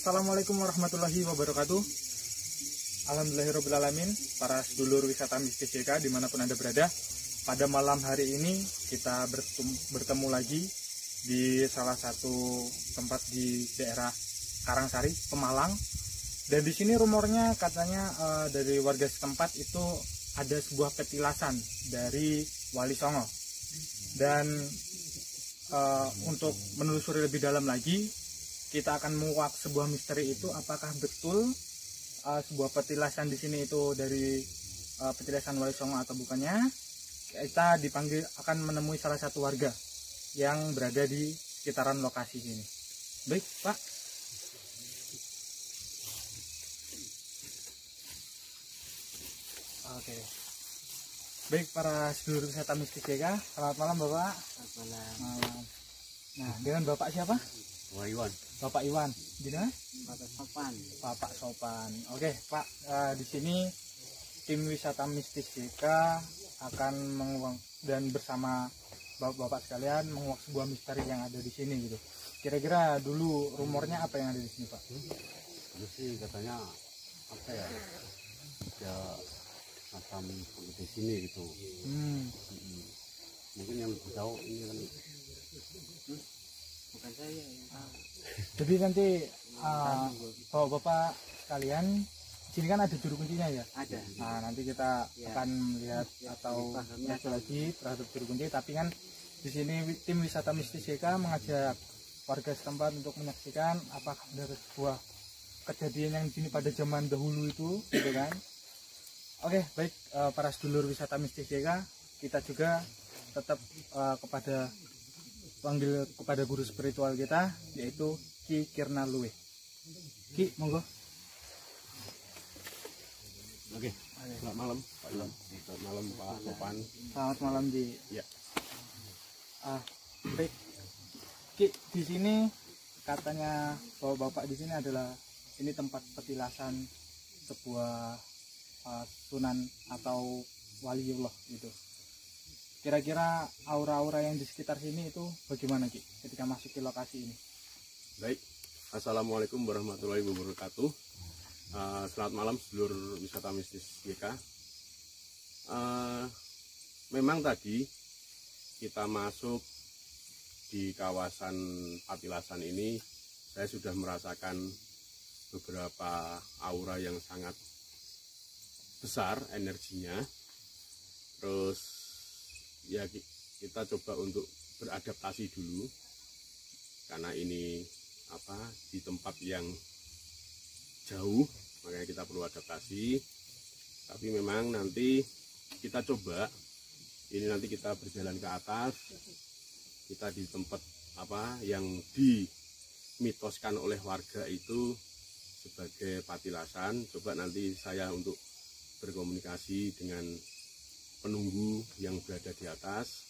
Assalamualaikum warahmatullahi wabarakatuh. Alhamdulillahirrahmanirrahim. Para sedulur wisata mistis JK dimanapun Anda berada, pada malam hari ini kita bertemu lagi di salah satu tempat di daerah Karangsari, Pemalang. Dan di sini rumornya katanya dari warga setempat itu ada sebuah petilasan dari Wali Songo. Dan untuk menelusuri lebih dalam lagi, kita akan menguak sebuah misteri itu, apakah betul sebuah petilasan di sini itu dari petilasan Wali Songo atau bukannya. Kita dipanggil akan menemui salah satu warga yang berada di sekitaran lokasi ini. Baik, Pak. Oke. Baik, para sedulur wisata mistis JK, selamat malam Bapak. Selamat Malam. Nah, dengan Bapak siapa? Iwan. Bapak Iwan. Gimana? Bapak Sopan. Bapak Sopan. Oke, Pak. Di sini tim wisata mistis JK akan menguak dan bersama bapak-bapak sekalian menguak sebuah misteri yang ada di sini gitu. Kira-kira dulu rumornya apa yang ada di sini, Pak? Terus sih katanya apa ya? Ya macam di sini gitu. Mungkin yang lebih tahu ini kan. Bukan saya. Jadi nanti bapak-bapak sekalian, sini kan ada juru kuncinya ya? Ada. Nah, nanti kita akan melihat atau lihat lagi terhadap juru kunci. Tapi kan di sini tim wisata mistis JK mengajak warga setempat untuk menyaksikan apakah ada sebuah kejadian yang di sini pada zaman dahulu itu, gitu kan? Oke, baik, para sedulur wisata mistis JK, kita juga tetap panggil kepada guru spiritual kita, yaitu Ki Kirna Luwe. Ki, monggo. Oke. Selamat malam, Pak Iwan. Selamat malam, Pak Sopan. Selamat malam, Ji. Ya. Baik. Ki, di sini katanya bahwa Bapak di sini adalah ini tempat petilasan sebuah sunan atau waliullah gitu. Kira-kira aura-aura yang di sekitar sini itu bagaimana, Ki, ketika masuk ke lokasi ini? Baik, Assalamualaikum warahmatullahi wabarakatuh. Selamat malam seluruh wisata mistis JK. Memang tadi kita masuk di kawasan petilasan ini, saya sudah merasakan beberapa aura yang sangat besar energinya. Terus ya kita coba untuk beradaptasi dulu, karena ini di tempat yang jauh, makanya kita perlu adaptasi. Tapi memang nanti kita coba, ini nanti kita berjalan ke atas, kita di tempat yang dimitoskan oleh warga itu sebagai petilasan. Coba nanti saya untuk berkomunikasi dengan penunggu yang berada di atas.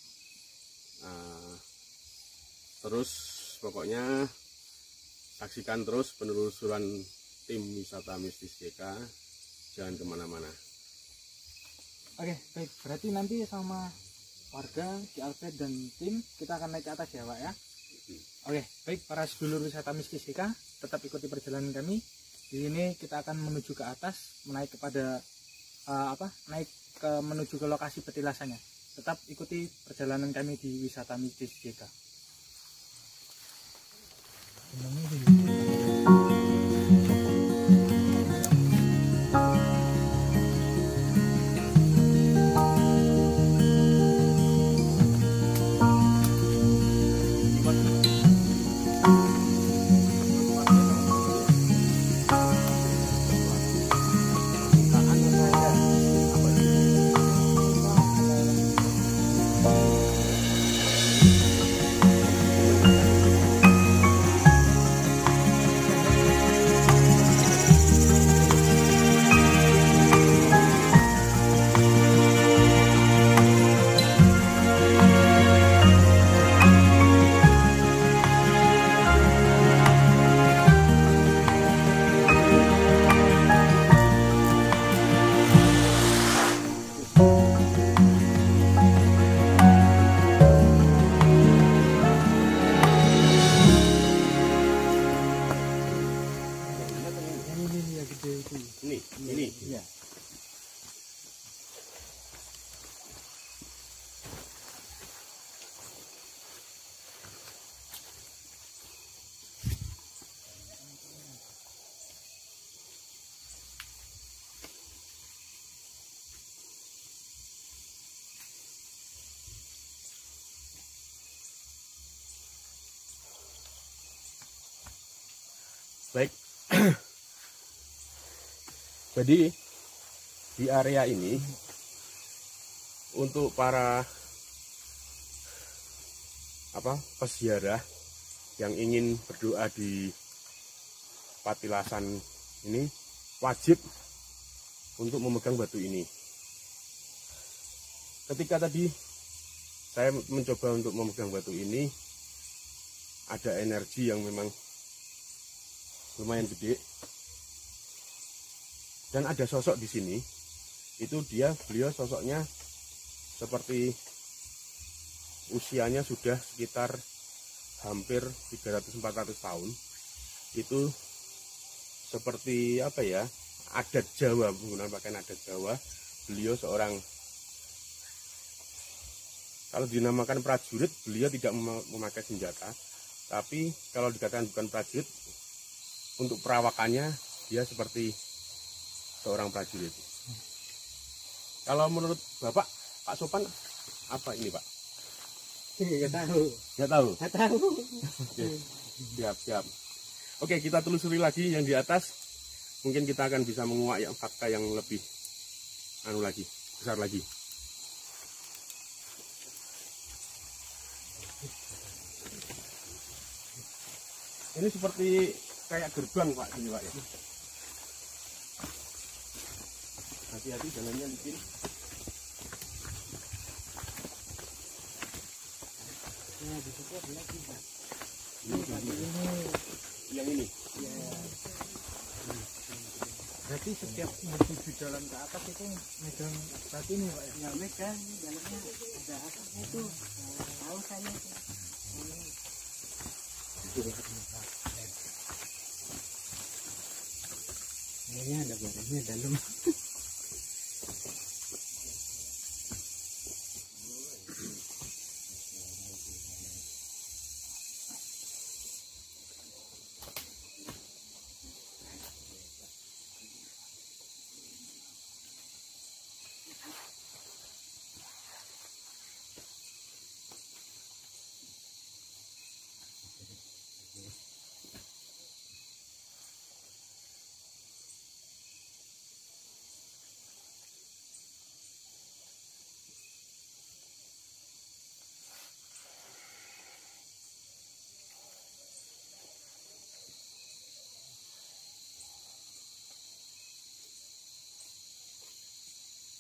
Terus pokoknya saksikan terus penelusuran tim wisata mistis JK, jangan kemana-mana. Oke, baik, berarti nanti sama warga, Ki Alfred dan tim kita akan naik ke atas ya, Pak ya. Oke, baik, para sedulur wisata mistis JK, tetap ikuti perjalanan kami. Di sini kita akan menuju ke atas, menuju ke lokasi petilasannya. Tetap ikuti perjalanan kami di wisata mistis JK. Ini. Iya. Baik. Jadi di area ini untuk para peziarah yang ingin berdoa di Patilasan ini wajib untuk memegang batu ini. Ketika tadi saya mencoba untuk memegang batu ini, ada energi yang memang lumayan gede, dan ada sosok di sini. Itu beliau sosoknya seperti usianya sudah sekitar hampir 300-400 tahun. Itu seperti apa ya, adat Jawa, menggunakan pakaian adat Jawa. Beliau seorang, kalau dinamakan prajurit, beliau tidak memakai senjata, tapi kalau dikatakan bukan prajurit, untuk perawakannya dia seperti seorang prajurit. Kalau menurut Bapak, Pak Sopan, apa ini Pak? Nggak tahu. Nggak tahu? Nggak tahu. Oke, siap. Oke, kita telusuri lagi yang di atas. Mungkin kita akan bisa menguak yang fakta yang lebih besar lagi. Ini seperti kayak gerbang Pak, ini Pak ya. Hati-hati jalannya licin. Nah, di situ ada lagi, Pak. Yang ini. Ya. Berarti setiap menuju jalan ke atas itu megang batu ini Pak ya? Ya, megang jalannya ada asapnya itu. Tahu saya itu. Kayaknya ada barangnya dalam.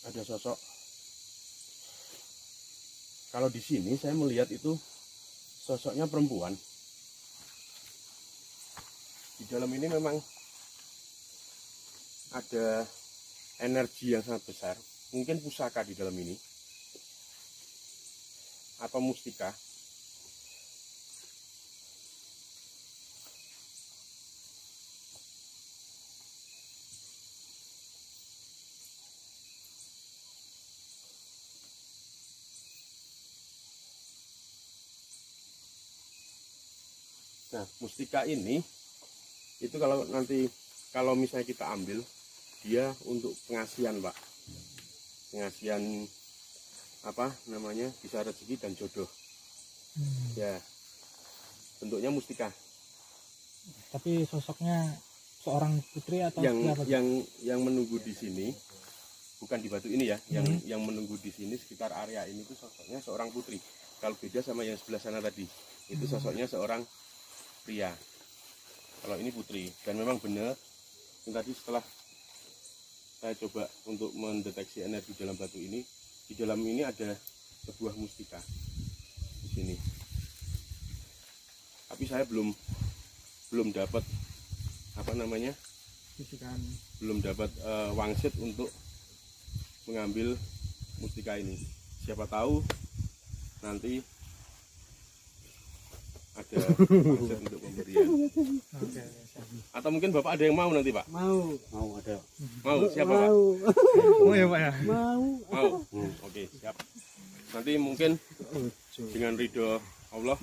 Ada sosok. Kalau di sini saya melihat itu sosoknya perempuan. Di dalam ini memang ada energi yang sangat besar. Mungkin pusaka di dalam ini atau mustika. Nah, mustika ini itu kalau misalnya kita ambil, dia untuk pengasihan Pak, pengasihan bisa rezeki dan jodoh. Ya, bentuknya mustika. Tapi sosoknya seorang putri atau yang menunggu di sini, bukan di batu ini ya, yang menunggu di sini sekitar area ini itu sosoknya seorang putri. Kalau beda sama yang sebelah sana tadi, itu sosoknya seorang pria. Kalau ini putri. Dan memang benar, tadi setelah saya coba untuk mendeteksi energi dalam batu ini, di dalam ini ada sebuah mustika di sini. Tapi saya belum dapat belum dapat wangsit untuk mengambil mustika ini. Siapa tahu nanti ada pamflet untuk pemberian. Oke. Atau mungkin Bapak ada yang mau nanti Pak? Mau ada. Mau siapa Pak? Oh ya Pak ya. Mau. Oke, siap. Nanti mungkin dengan ridho Allah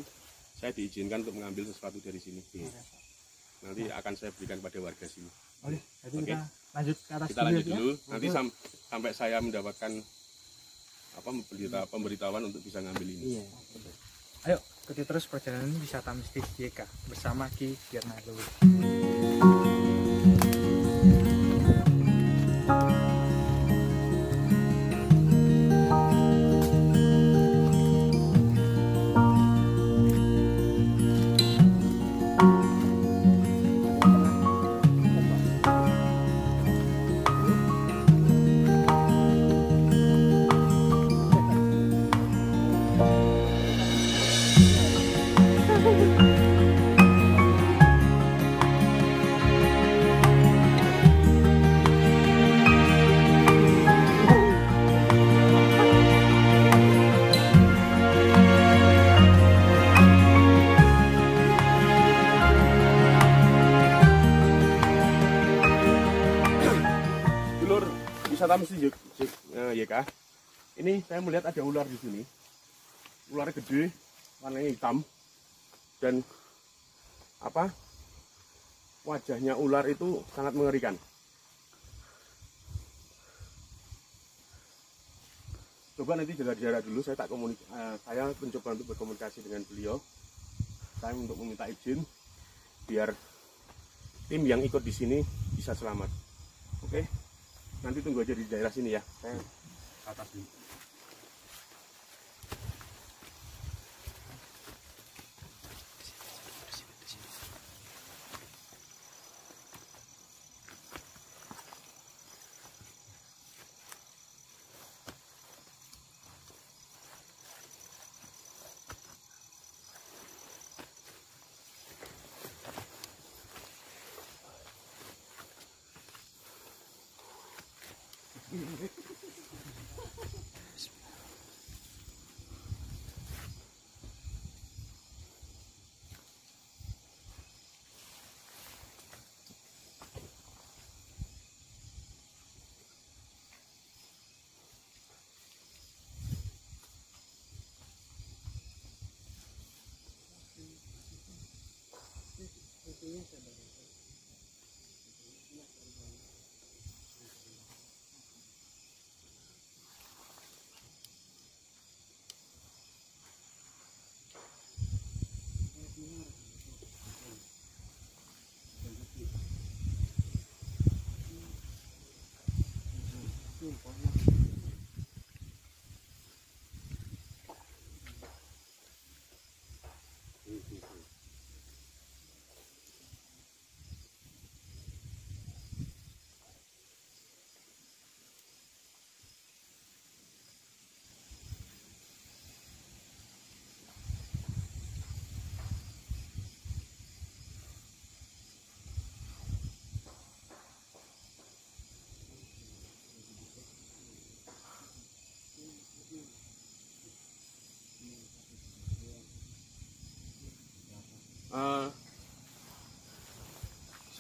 saya diizinkan untuk mengambil sesuatu dari sini. Nanti akan saya berikan pada warga sini. Oke, jadi kita lanjut ke atas Kita lanjut dulu. Nanti sampai saya mendapatkan pemberitahuan untuk bisa ngambil ini. Iya. Ayo ikuti terus perjalanan wisata mistis YK bersama Ki Girnado. Wisata mistis YK. Ini saya melihat ada ular di sini. Ularnya gede, warnanya hitam, dan wajahnya ular itu sangat mengerikan. Coba nanti jaga-jaga dulu, saya mencoba untuk berkomunikasi dengan beliau. Saya untuk meminta izin biar tim yang ikut di sini bisa selamat. Oke. Nanti tunggu aja di daerah sini ya. Saya ke atas dulu.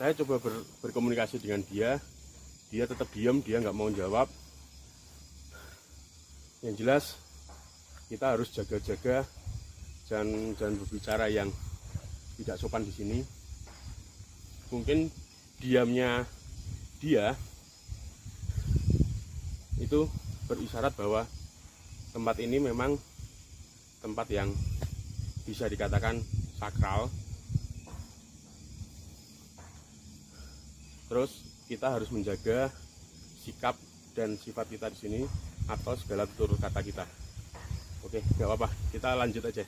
Saya coba berkomunikasi dengan dia tetap diam, dia nggak mau jawab. Yang jelas kita harus jaga-jaga, jangan berbicara yang tidak sopan di sini. Mungkin diamnya dia itu berisyarat bahwa tempat ini memang tempat yang bisa dikatakan sakral. Terus kita harus menjaga sikap dan sifat kita di sini atau segala tutur kata kita. Oke, nggak apa-apa, kita lanjut aja.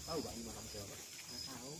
Tahu Pak ini makam siapa? Nggak tahu.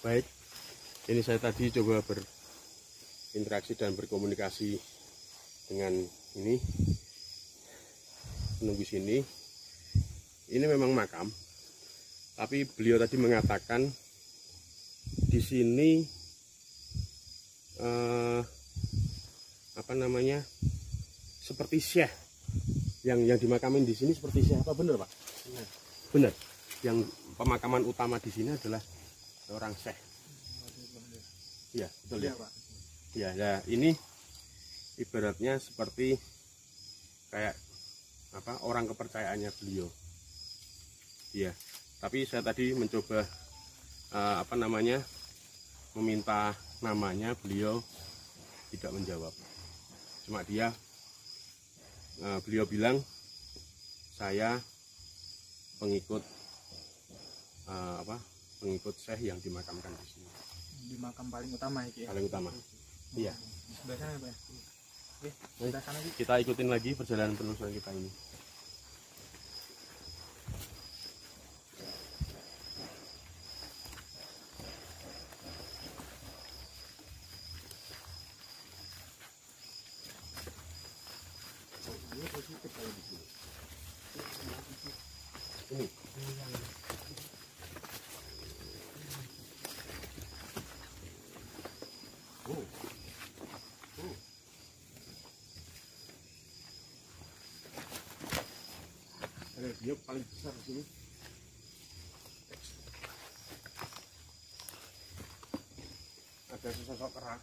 Baik, ini saya tadi coba berinteraksi dan berkomunikasi dengan ini menunggu sini. Ini memang makam, tapi beliau tadi mengatakan di sini apa namanya, seperti syekh yang dimakamin di sini seperti syekh. Apa benar Pak? Benar. Benar. Yang pemakaman utama di sini adalah seorang syekh. Iya, betul ya, Pak. Ya, ya, ini ibaratnya seperti kayak apa, orang kepercayaannya beliau. Iya, tapi saya tadi mencoba apa namanya, meminta namanya, beliau tidak menjawab. Cuma beliau bilang saya pengikut pengikut syekh yang dimakamkan di sini. Di makam paling utama ya? Paling utama. Iya. Di sebelah sana Pak. Oke, sebelah sana. Kita ikutin lagi perjalanan penelusuran kita ini. Ini. Dia paling besar di sini. Ada sesosok kera.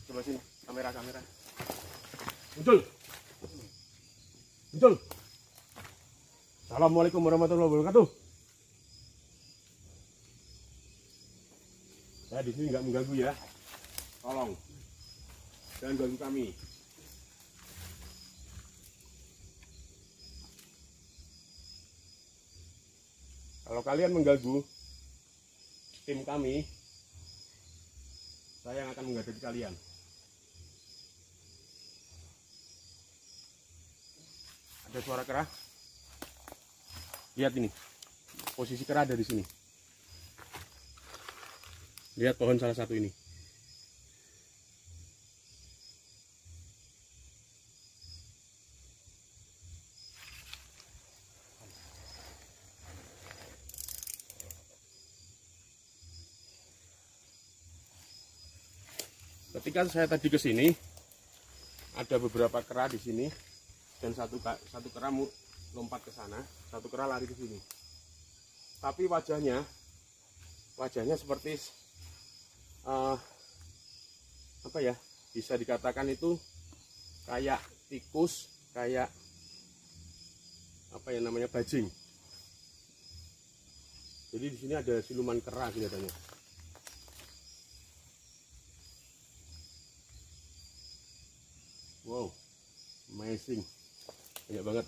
Coba sini, kamera. Muncul. Assalamualaikum warahmatullahi wabarakatuh. Saya di sini nggak mengganggu ya. Tolong, jangan ganggu kami. Kalau kalian mengganggu tim kami, saya yang akan menghadapi kalian. Ada suara kera? Lihat ini, posisi kera ada di sini. Lihat pohon salah satu ini. Ketika saya tadi ke sini, ada beberapa kera di sini, dan satu kera lompat ke sana, satu kera lari ke sini. Tapi wajahnya seperti apa ya? Bisa dikatakan itu kayak tikus, kayak apa ya namanya, bajing. Jadi di sini ada siluman kera kelihatannya. Wow, amazing, banyak banget.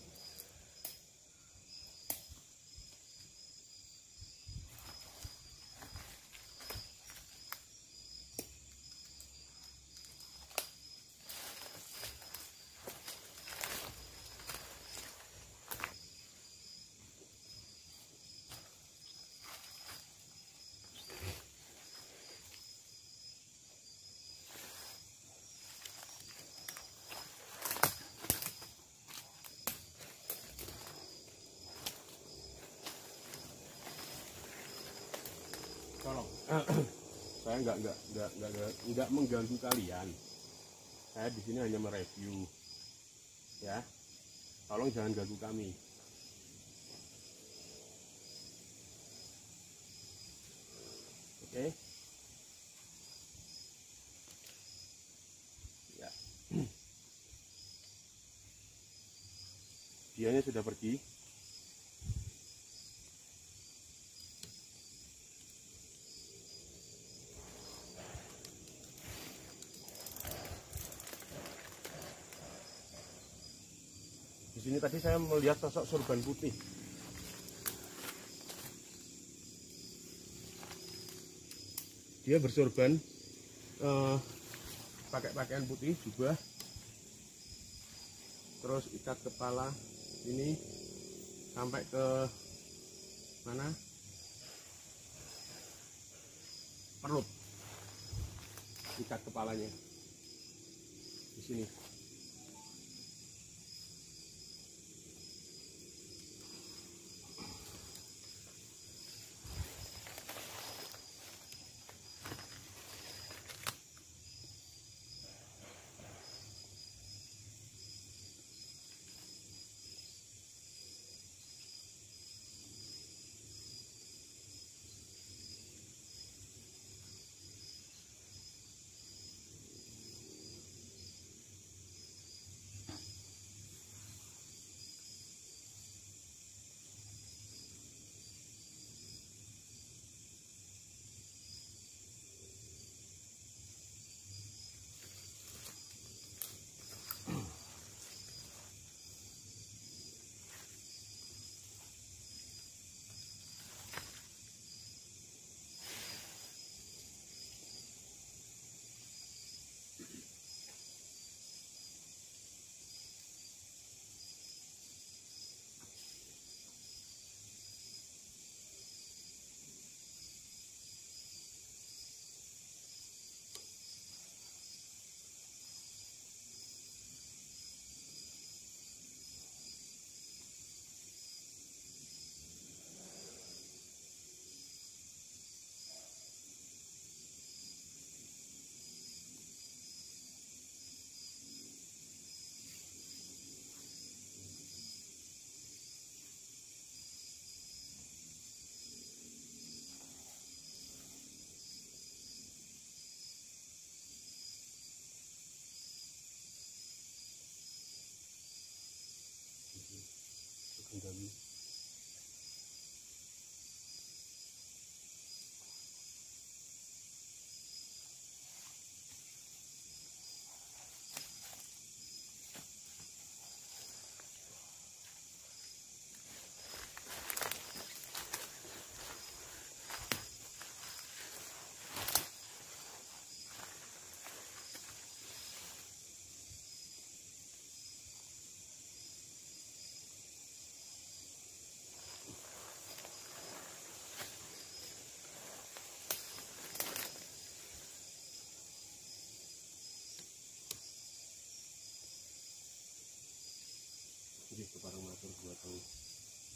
tolong. Saya nggak mengganggu kalian. Saya di sini hanya mereview, ya. Tolong jangan ganggu kami. Oke. Ya. Dianya sudah pergi. Di sini tadi saya melihat sosok sorban putih. Dia bersorban, pakai pakaian putih juga, terus ikat kepala ini sampai ke mana? Perut. Ikat kepalanya di sini. Kendali. Jadi keparang matur buat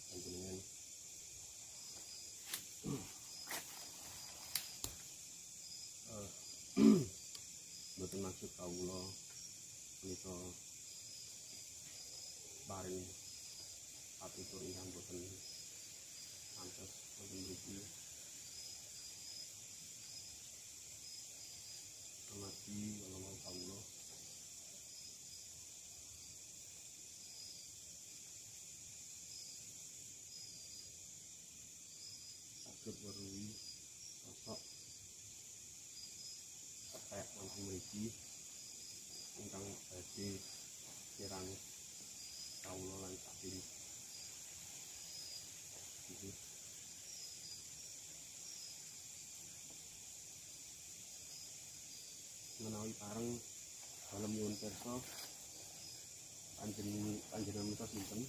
panjenengan. Mboten maksud kawula menika paring pitutur ingkang boten pantes wonten mriki. Amargi menawa kawula saged weruhi sosok kayak wonten mriki ingkang badhe kirang kawula lan saking menawi pareng dalem nyuwun pirsa panjenengan menika sinten?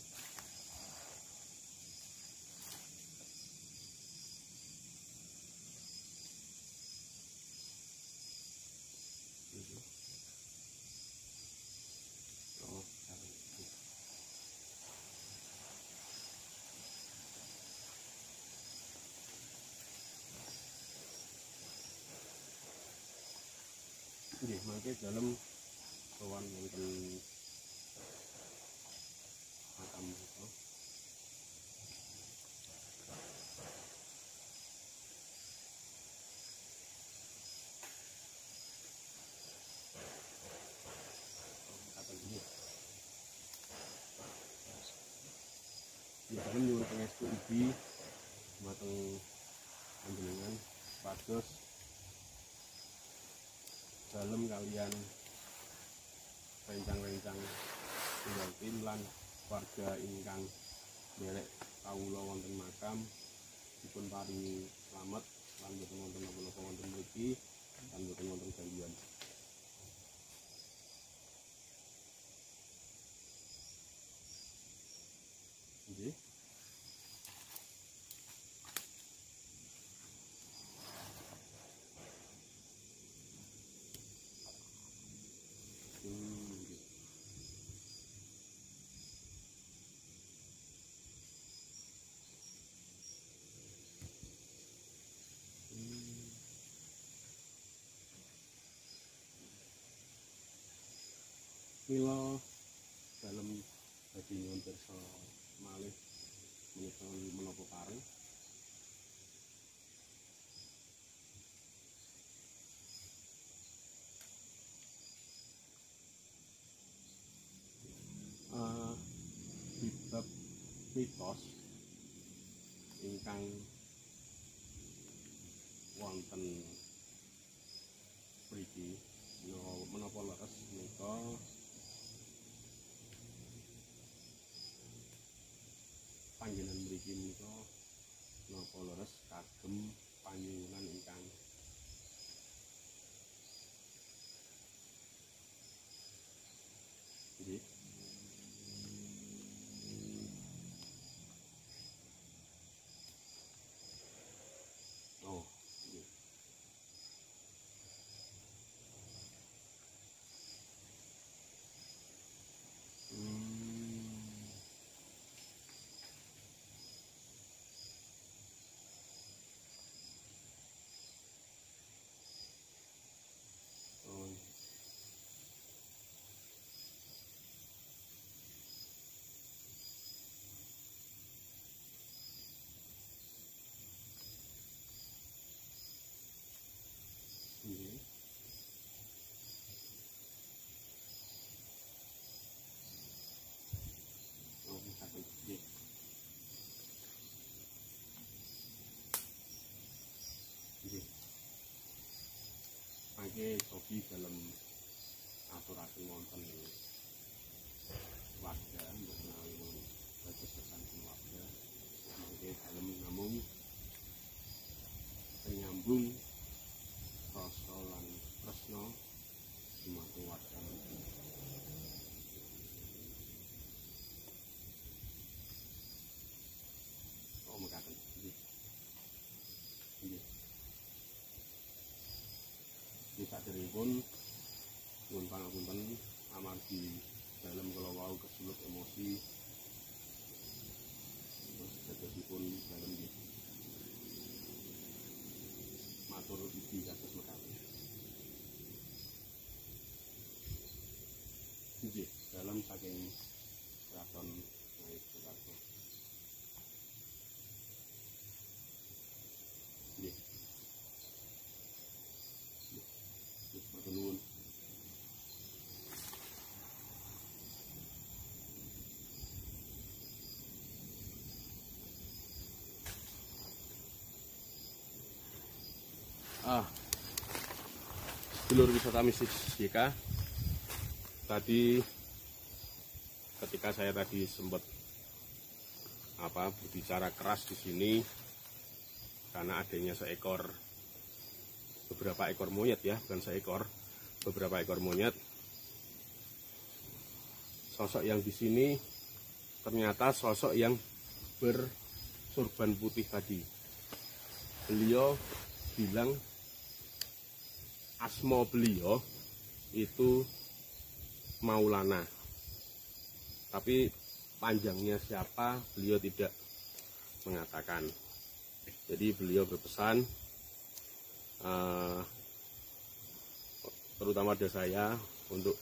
Nggih, mangke dalem sowan wonten makam menika. Katen iki. Ya dalem nyuwun pangestu ugi dumateng panjenengan pados dalem kalian rencang-rencang tinggal tim lan warga ingkang derek kawula wonten makam dipun paringi slamet lan boten wonten napa-napa wonten mriki lan boten wonten gangguan. Nggih. Nggih. Mila dalem badhe nyuwun pirsa malih menika menapa pareng. Bab mitos ingkang wonten mriki menapa leres menika panggenan mriki menika menapa leres kagem panjenengan ingkang nggih. Oh, nggih. Oh, nggih. Oh, katen nggih. Nggih. Mangke Sofi dalem aturaken wonten warga mboten menawi dados sesanten warga. Mangke dalem namung penyambung rasa lan tresna dumateng warga. Oh, mekaten. Nggih. Nggih. Nggih saderengipun nyuwun pangapunten amargi dalem kula wau kesulut emosi terus dadosipun dalem nggih matur ugi kados mekaten. Nggih, dalem saking kraton Ngayogyakarta. Nggih. Nggih, matur nuwun. Sedulur wisata mistis YK, tadi ketika saya tadi sempat berbicara keras di sini karena adanya beberapa ekor monyet ya, bukan seekor, beberapa ekor monyet. Sosok yang di sini ternyata sosok yang bersurban putih tadi. Beliau bilang asma beliau itu Maulana, tapi panjangnya siapa beliau tidak mengatakan. Jadi beliau berpesan terutama ada saya untuk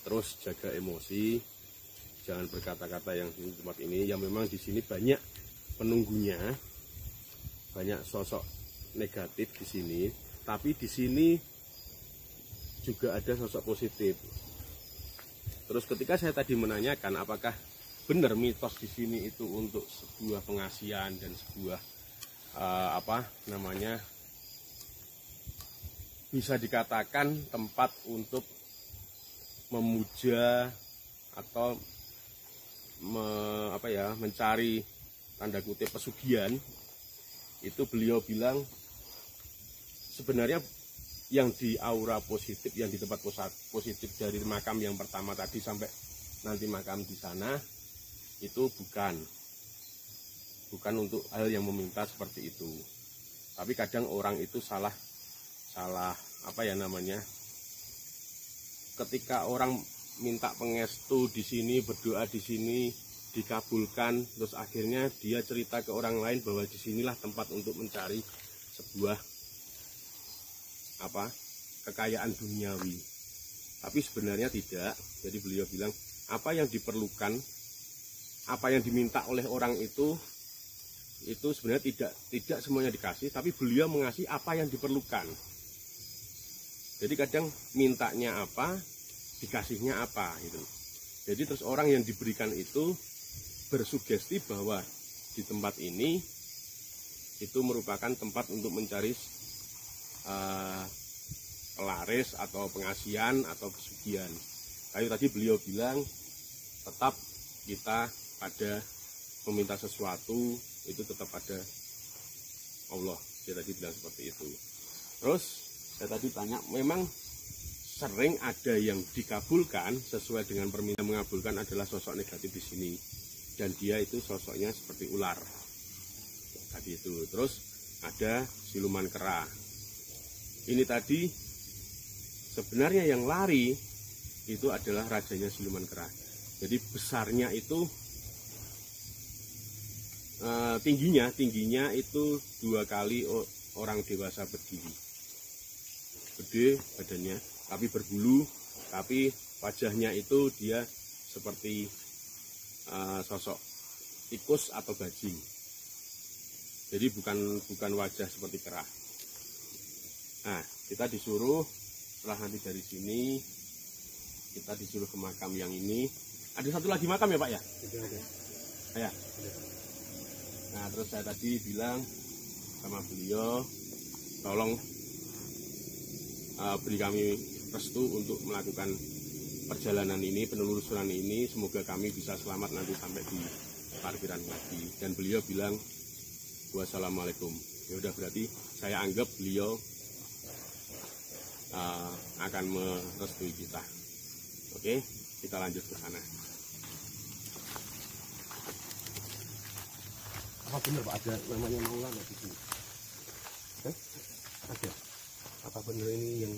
terus jaga emosi, jangan berkata-kata yang di tempat ini. Yang memang di sini banyak penunggunya, banyak sosok negatif di sini, tapi di sini juga ada sosok positif. Terus ketika saya tadi menanyakan apakah benar mitos di sini itu untuk sebuah pengasihan dan sebuah bisa dikatakan tempat untuk memuja atau mencari tanda kutip pesugihan, itu beliau bilang sebenarnya yang di aura positif, yang di tempat positif dari makam yang pertama tadi sampai nanti makam di sana itu bukan untuk hal yang meminta seperti itu. Tapi kadang orang itu salah ketika orang minta pengestu di sini, berdoa di sini dikabulkan, terus akhirnya dia cerita ke orang lain bahwa disinilah tempat untuk mencari sebuah kekayaan duniawi. Tapi sebenarnya tidak. Jadi beliau bilang apa yang diperlukan, apa yang diminta oleh orang itu sebenarnya tidak semuanya dikasih, tapi beliau mengasih apa yang diperlukan. Jadi kadang mintanya apa, dikasihnya apa gitu. Jadi terus orang yang diberikan itu bersugesti bahwa di tempat ini itu merupakan tempat untuk mencari pelaris atau pengasihan atau pesugihan. Kayu tadi beliau bilang tetap kita pada meminta sesuatu itu tetap pada Allah. Dia tadi bilang seperti itu. Terus saya tadi tanya, memang sering ada yang dikabulkan sesuai dengan permintaan. Mengabulkan adalah sosok negatif di sini, dan dia itu sosoknya seperti ular tadi itu. Terus ada siluman kera. Ini tadi sebenarnya yang lari itu adalah rajanya siluman kera. Jadi besarnya itu tingginya itu 2 kali orang dewasa berdiri. Gede badannya, tapi berbulu, tapi wajahnya itu dia seperti sosok tikus atau bajing. Jadi bukan wajah seperti kera. Nah, kita disuruh setelah nanti dari sini kita disuruh ke makam yang ini. Ada satu lagi makam ya Pak ya? Ya. Nah, terus saya tadi bilang sama beliau, tolong beri kami restu untuk melakukan perjalanan ini, penelusuran ini. Semoga kami bisa selamat nanti sampai di parkiran lagi. Dan beliau bilang wassalamualaikum. Ya udah, berarti saya anggap beliau akan merestui kita. Oke, kita lanjut ke sana. Apa benar Pak ada namanya Maulana di sini? Ada. Apa benar ini yang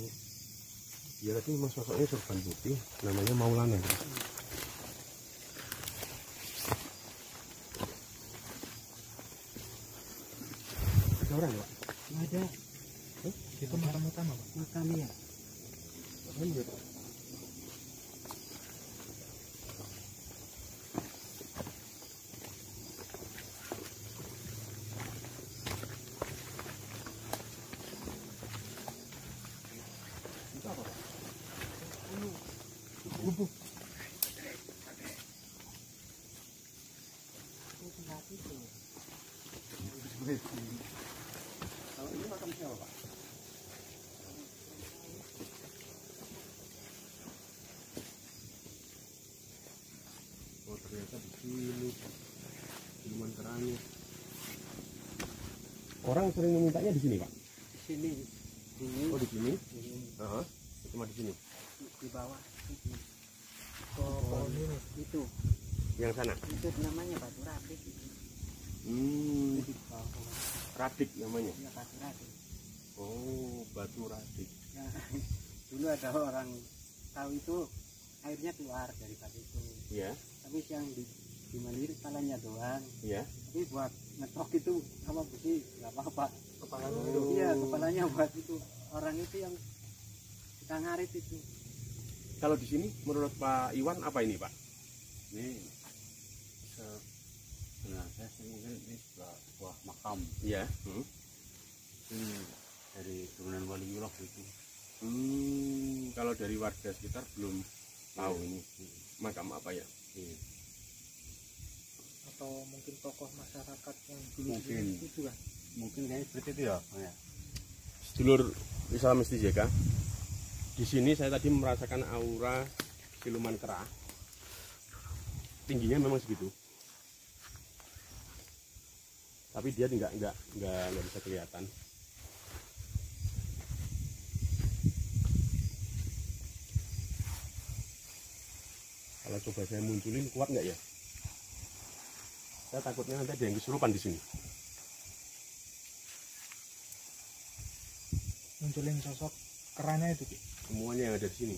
dia tadi memang sosoknya sorban putih, namanya Maulana? Ada orang Pak? Ada. Itu makam utama Pak? Makamnya. Iya Pak. Kalau ini makam siapa Pak? Oh ternyata di sini siluman keranya. Orang sering memintanya di sini Pak? Di sini. Oh di sini? Ini. Cuma di sini? Di bawah. Oh, itu. Yang sana? Itu namanya batu radik. Radik namanya? Ya, batu radik. Oh, batu radik. Nah, dulu ada orang tahu itu airnya keluar dari batu itu. Iya. Tapi yang dimandiin kepalanya doang. Iya. Tapi buat ngetok itu sama besi nggak apa-apa. Kepalanya Iya, kepalanya buat itu. Orang itu yang kita Sangarit itu. Kalau di sini menurut Pak Iwan apa ini, Pak? Ini sebenarnya sih mungkin ini sebuah makam. Iya. Ini dari turunan Waliullah itu. Kalau dari warga sekitar belum tahu ini makam apa ya? Iya. Atau mungkin tokoh masyarakat yang dulu Mungkin. itu kan? Mungkin kayaknya seperti itu ya. Oh, ya. Sedulur Wisata Mistis JK, di sini saya tadi merasakan aura siluman kera. Tingginya memang segitu, tapi dia nggak bisa kelihatan. Kalau coba saya munculin, kuat nggak ya? Saya takutnya nanti ada yang kesurupan di sini. Munculin sosok keranya itu, Ki. Semuanya yang ada di sini.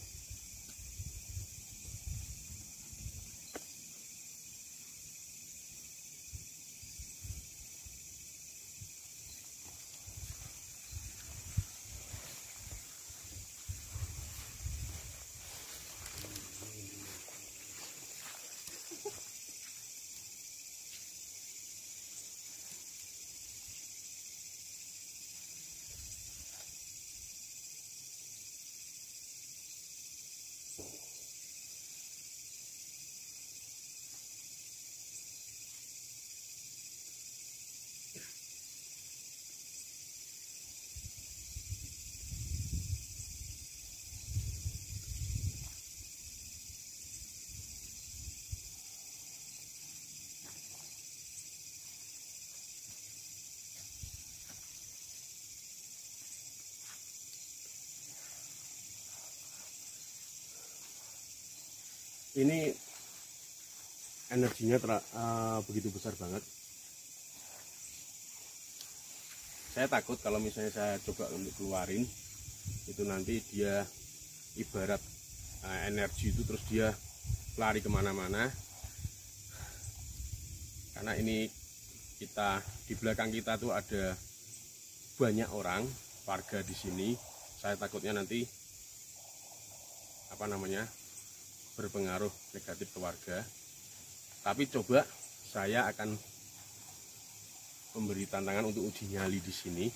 Ini energinya begitu besar banget. Saya takut kalau misalnya saya coba untuk keluarin, itu nanti dia ibarat energi itu terus dia lari kemana-mana. Karena ini kita di belakang kita tuh ada banyak orang warga di sini. Saya takutnya nanti berpengaruh negatif ke warga. Tapi coba saya akan memberi tantangan untuk uji nyali di sini,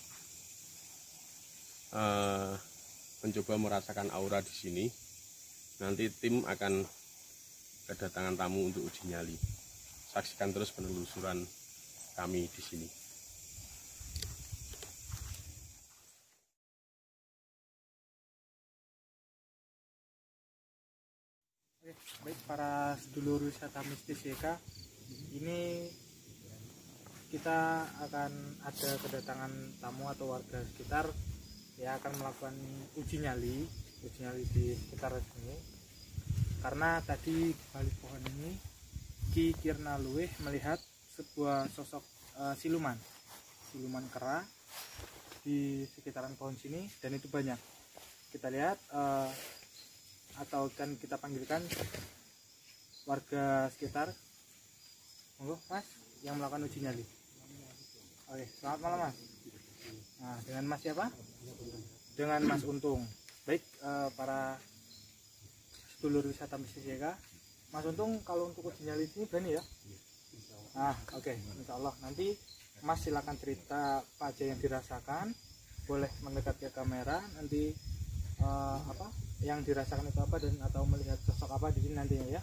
mencoba merasakan aura di sini. Nanti tim akan kedatangan tamu untuk uji nyali. Saksikan terus penelusuran kami di sini. Oke, baik para sedulur wisata mistis YK, ini kita akan ada kedatangan tamu atau warga sekitar yang akan melakukan uji nyali di sekitar sini. Karena tadi di balik pohon ini Ki Kirna Luwih melihat sebuah sosok siluman kera di sekitaran pohon sini, dan itu banyak. Kita lihat atau kan kita panggilkan warga sekitar. Monggo Mas yang melakukan uji nyali. Oke, selamat malam Mas. Nah, dengan Mas siapa? Dengan Mas Untung. Baik, para sedulur wisata mistis YK, Mas Untung kalau untuk uji nyali ini berani ya? Nah, oke, insya Allah nanti Mas silakan cerita apa aja yang dirasakan, boleh mendekat ke kamera nanti yang dirasakan itu apa, dan atau melihat sosok apa di sini nantinya ya.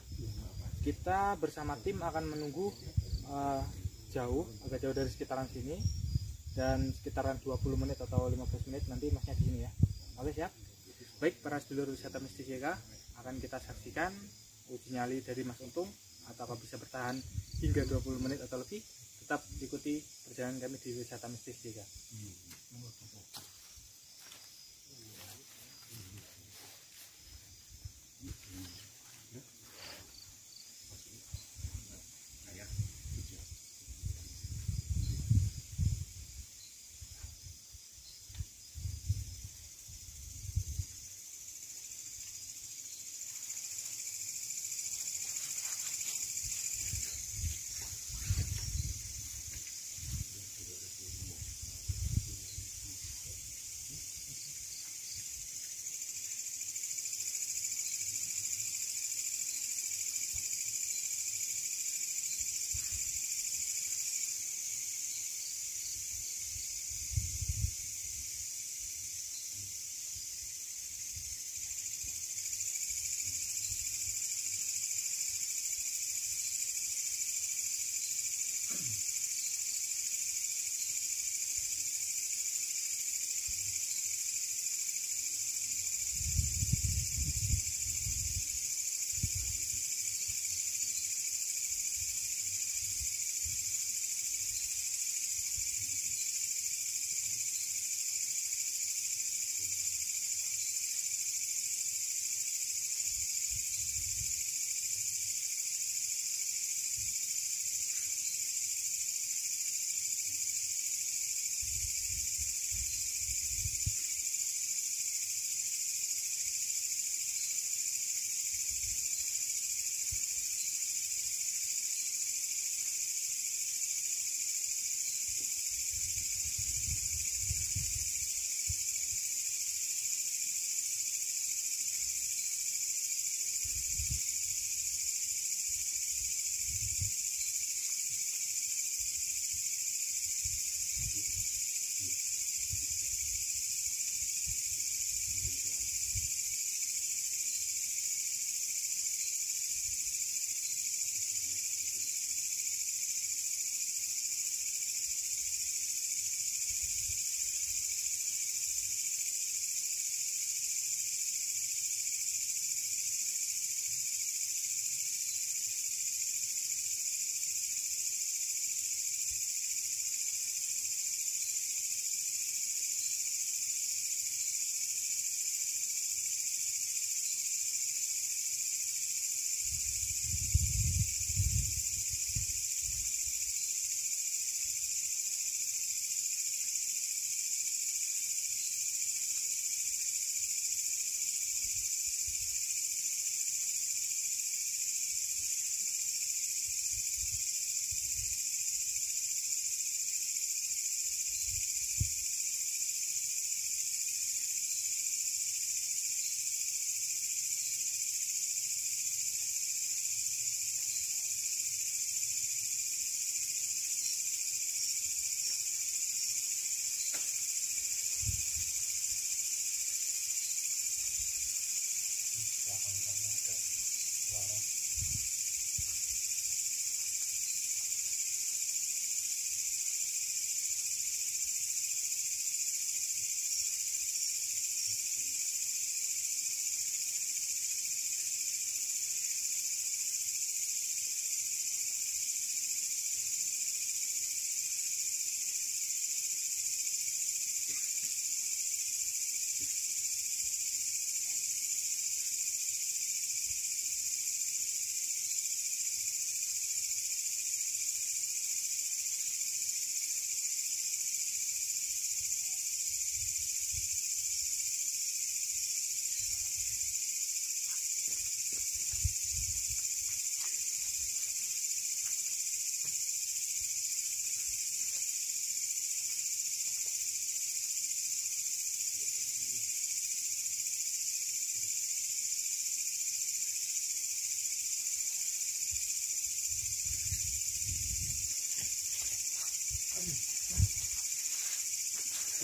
Kita bersama tim akan menunggu agak jauh dari sekitaran sini, dan sekitaran 20 menit atau 15 menit nanti Masnya di sini ya. Oke, siap. Baik, para sedulur wisata mistis YK, akan kita saksikan uji nyali dari Mas Untung, apakah bisa bertahan hingga 20 menit atau lebih. Tetap ikuti perjalanan kami di wisata mistis YK.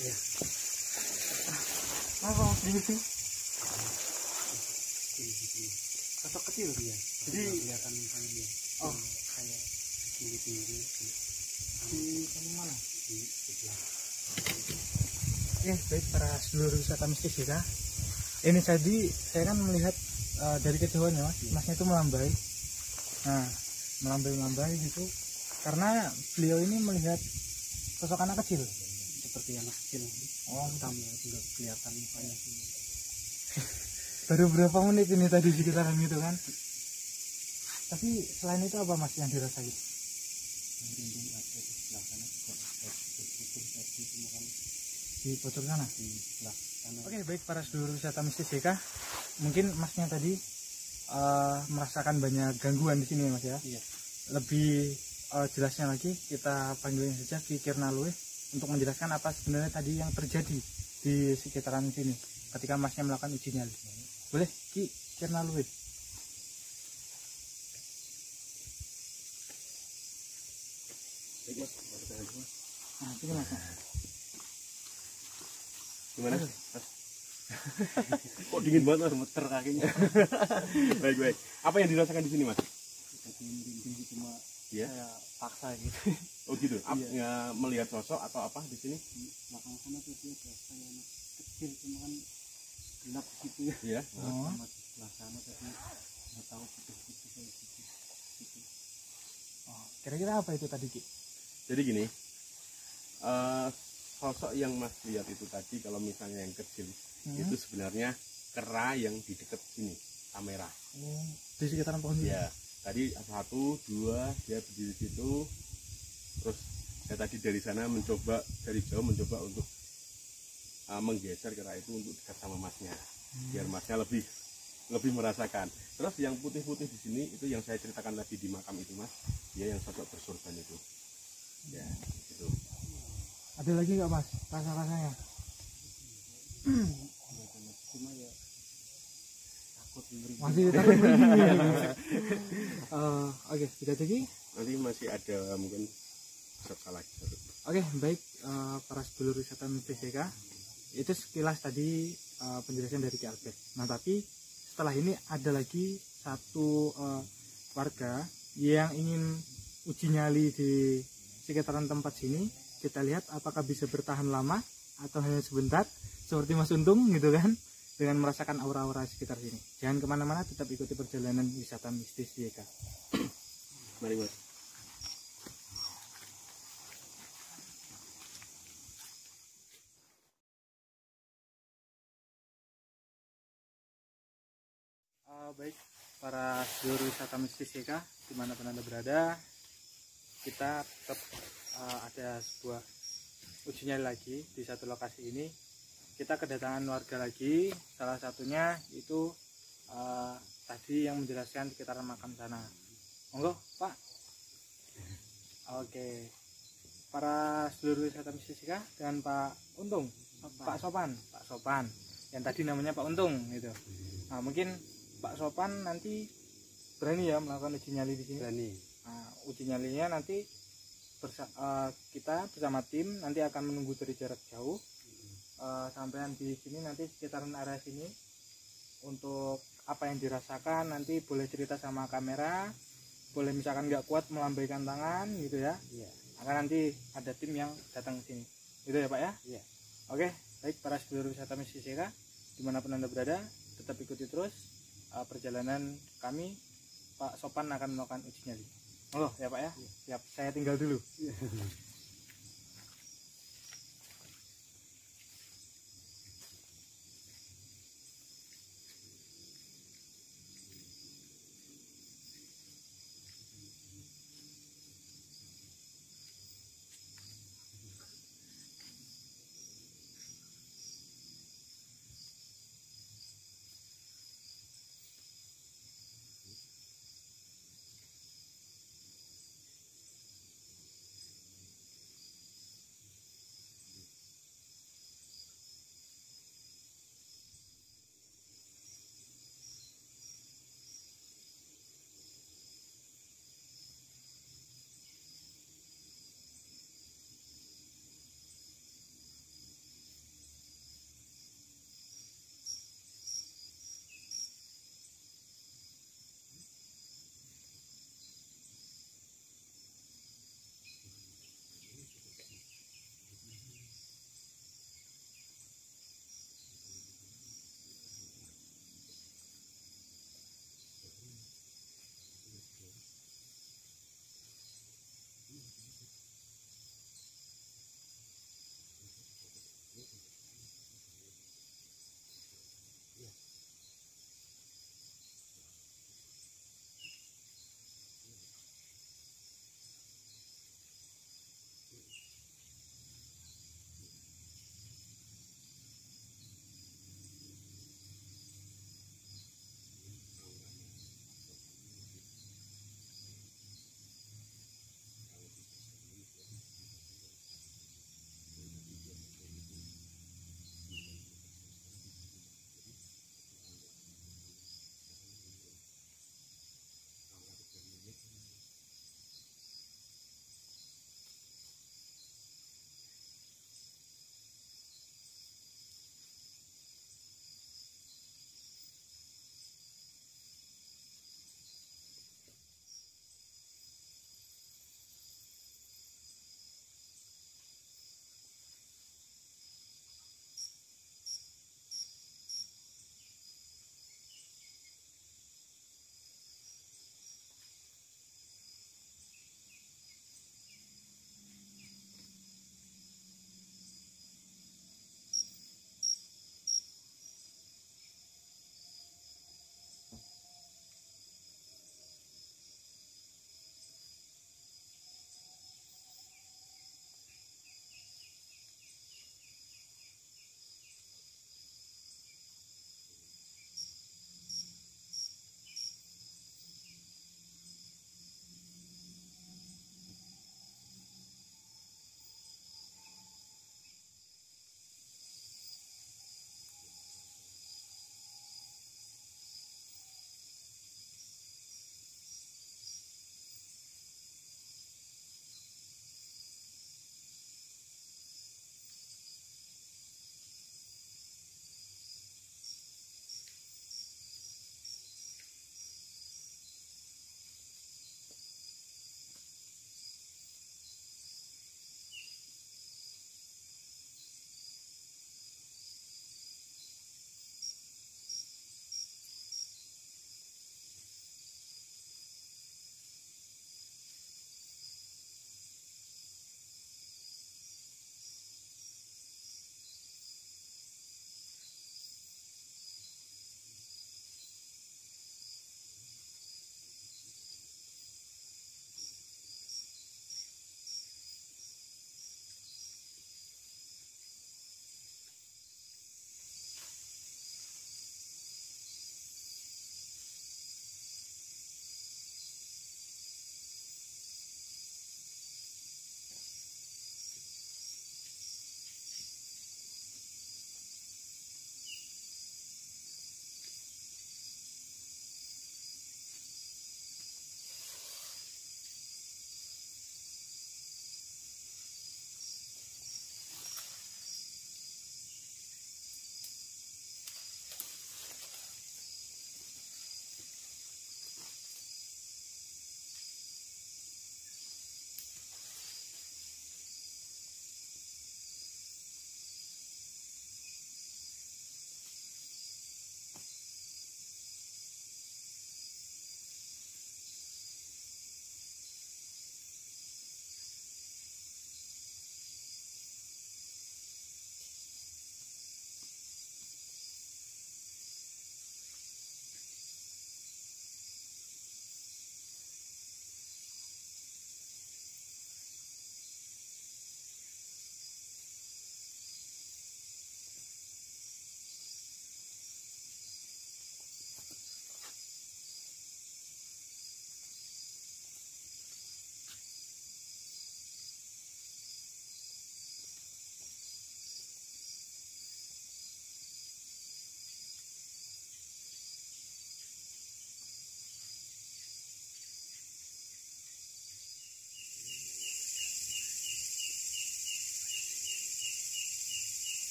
Iya. Apa sedikit sih? Sosok kecil dia. Jadi kelihatan mukanya dia. oh Kayak tinggi-tinggi di kamu mana? di sebelah. Oke, baik para seluruh wisata mistis kita. Ini tadi saya kan melihat dari kejauhan ya mas, masnya itu melambai. Nah, melambai gitu. Karena beliau ini melihat sosok anak kecil. Seperti anak kecil. Oh, Hitam ya, nggak kelihatan mukanya. baru berapa menit ini tadi sekitaran gitu kan. Tapi selain itu apa mas yang dirasain? Merinding ada di sebelah sana juga ada putih tadi cuma kan Di pojok sana? di sebelah sana. Oke, baik para seluruh wisata mistis JK. Mungkin masnya tadi merasakan banyak gangguan di sini ya mas ya. Iya. Lebih jelasnya lagi kita panggilin saja Ki Kirnaluih untuk menjelaskan apa sebenarnya tadi yang terjadi di sekitaran sini ketika masnya melakukan uji nyali. Boleh Ki Kirnaluih? Nah, sini mas. Gimana? Mas? Kok dingin banget mas? Gemeter kakinya. Baik. Apa yang dirasakan di sini mas? Jadi merinding cuma Ya. saya paksa gitu. Oh gitu. Iya. Ya, melihat sosok atau apa di sini? Di belakang sana tuh dia ada kayak anak kecil cuma kan gelap gitu ya. Iya. Oh. Sama di sebelah sana tadi nggak tahu putih-putih kayak gitu. Oh, kira-kira apa itu tadi Ki? Jadi gini, sosok yang mas lihat itu tadi kalau misalnya yang kecil itu sebenarnya kera yang di dekat sini kamera. Oh, di sekitaran pohon ini. Ya, tadi ada 1, 2 dia berdiri situ, terus saya tadi dari sana mencoba dari jauh mencoba untuk menggeser kera itu untuk dekat sama masnya, biar masnya lebih merasakan. Terus yang putih-putih di sini itu yang saya ceritakan tadi di makam itu mas, dia yang sosok bersorban itu. Ya, itu. Ada lagi nggak mas rasa-rasanya? Cuma ya takut merinding. Masih takut begini. Oke, sudah jadi. Nanti masih ada mungkin serta lagi. Oke, baik para sedulur wisata mistis JK. Itu sekilas tadi penjelasan dari Ki Albert. Nah, tapi setelah ini ada lagi satu warga yang ingin uji nyali di sekitaran tempat sini. Kita lihat apakah bisa bertahan lama atau hanya sebentar seperti Mas Untung gitu kan, dengan merasakan aura-aura sekitar sini. Jangan kemana-mana, tetap ikuti perjalanan wisata mistis JK. Mari mas. Baik para seluruh wisata mistis JK dimanapun Anda berada, kita tetap ada sebuah uji nyali lagi di satu lokasi ini. Kita kedatangan warga lagi, salah satunya itu tadi yang menjelaskan sekitaran makam sana. Monggo Pak. Oke, para seluruh wisata mistis JK dengan Pak Untung, Pak Sopan yang tadi namanya Pak Untung gitu. Nah, mungkin Pak Sopan nanti berani ya melakukan uji nyali di sini. Berani. Nah, uji nyalinya nanti kita bersama tim nanti akan menunggu dari jarak jauh sampean di sini nanti sekitaran area sini untuk apa yang dirasakan, nanti boleh cerita sama kamera, boleh misalkan nggak kuat melambaikan tangan gitu ya. Iya. Akan nanti ada tim yang datang ke sini. Gitu ya Pak ya? Iya. Oke, baik para sedulur wisata Misi CK, dimanapun Anda berada, tetap ikuti terus perjalanan kami. Pak Sopan akan melakukan uji nyali. Oh ya Pak ya? Siap, saya tinggal dulu.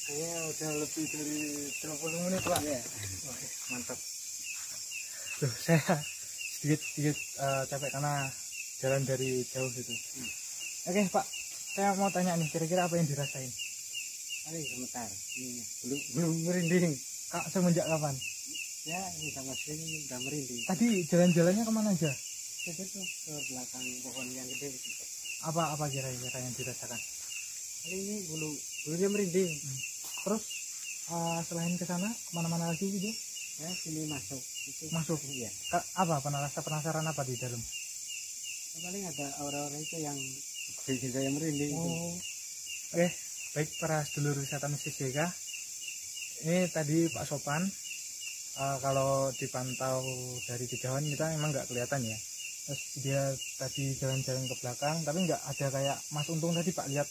Kayaknya udah lebih dari 20 menit Pak. ya. Wah, mantap. Tuh saya sedikit capek karena jalan dari jauh gitu. Oke Pak, saya mau tanya nih, kira-kira apa yang dirasain? Paling sebentar. Ini belum merinding. Kak, semenjak kapan? Ya, ini sama sini udah merinding. Tadi jalan-jalannya kemana aja? Itu tuh ke belakang pohon yang gede itu. Apa kira-kira yang dirasakan? Kali ini bulunya merinding. Terus selain ke sana kemana-mana lagi gitu? Ya, sini masuk. Itu Masuk. Iya. Apa rasa penasaran apa di dalam? Paling ada aura-aura itu yang bikin saya merinding. Oh. Oke, baik para sedulur wisata mistis JK. Ini tadi Pak Sopan. Kalau dipantau dari kejauhan kita emang nggak kelihatan ya. Terus dia tadi jalan-jalan ke belakang, tapi nggak ada kayak Mas Untung tadi Pak, lihat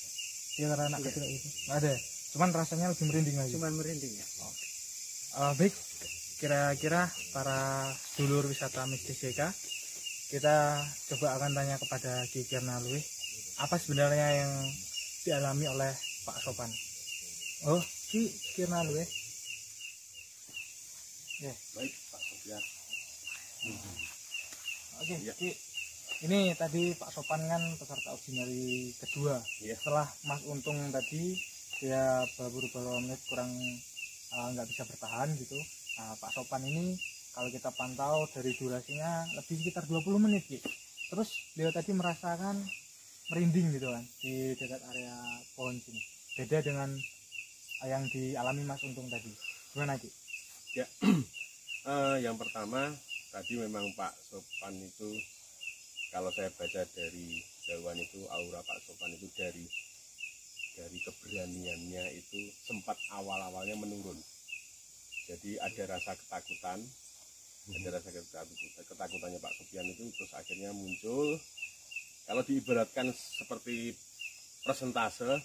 dia karena anak kecil itu. Nggak ada. Cuman rasanya lebih merinding lagi. Cuman merinding ya. Baik, kira-kira para sedulur wisata mistis JK, kita coba akan tanya kepada Ki Kirna Luwih, apa sebenarnya yang dialami oleh Pak Sopan. Oh, Ki Kirna Luwih. Ya, Baik Pak Sofian. oke. Iya. Ki, ini tadi Pak Sopan kan peserta uji nyali kedua. Iya. Setelah Mas Untung tadi dia beberapa menit kurang nggak bisa bertahan gitu. Nah, Pak Sopan ini kalau kita pantau dari durasinya lebih sekitar 20 menit gitu. Terus dia tadi merasakan merinding gitu kan di dekat area pohon sini. Beda dengan yang dialami Mas Untung tadi. Gimana Ki? Ya, yang pertama tadi memang Pak Sopan itu, kalau saya baca dari jauhan itu, aura Pak Sopan itu dari keberaniannya itu sempat awalnya menurun. Jadi ada rasa ketakutan, ketakutannya Pak Sofian itu, terus akhirnya muncul. Kalau diibaratkan seperti persentase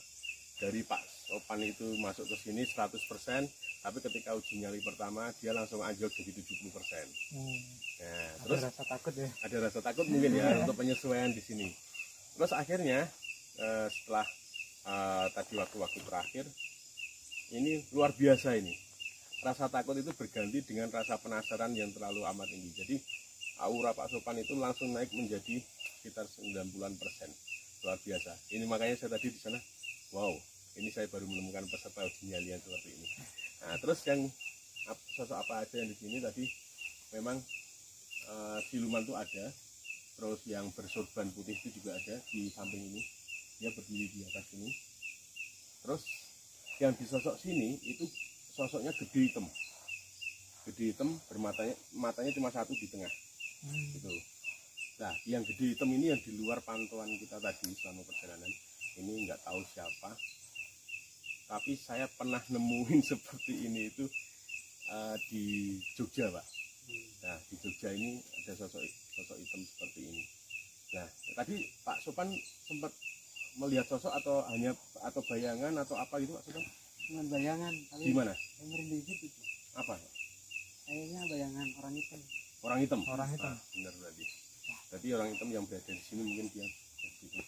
dari Pak Sopan itu masuk ke sini 100%, tapi ketika uji nyali pertama dia langsung anjlok jadi 70%. Nah, terus Ada rasa takut ya. ada rasa takut mungkin ya untuk penyesuaian di sini. Terus akhirnya setelah tadi waktu-waktu terakhir ini luar biasa ini. Rasa takut itu berganti dengan rasa penasaran yang terlalu amat tinggi. Jadi aura Pak Sopan itu langsung naik menjadi sekitar 90%. Luar biasa. Ini makanya saya tadi di sana, wow, ini saya baru menemukan peserta uji nyali yang seperti ini. Nah, terus yang sosok apa aja yang di sini tadi memang siluman itu ada, terus yang bersorban putih itu juga ada di samping ini, dia berdiri di atas ini. Terus yang di sosok sini itu sosoknya gede hitam matanya cuma satu di tengah gitu. Nah, yang gede hitam ini yang di luar pantauan kita tadi selama perjalanan ini nggak tahu siapa, tapi saya pernah nemuin seperti ini itu di Jogja Pak. Nah, di Jogja ini ada sosok hitam seperti ini. Nah, tadi Pak Sopan sempat melihat sosok atau bayangan atau apa gitu Pak Sopan? Cuman bayangan. Di mana? Yang merinding itu. Apa? Kayaknya bayangan orang hitam. Orang hitam. Orang hitam. Ah, benar berarti. Berarti orang hitam yang berada di sini mungkin dia gitu.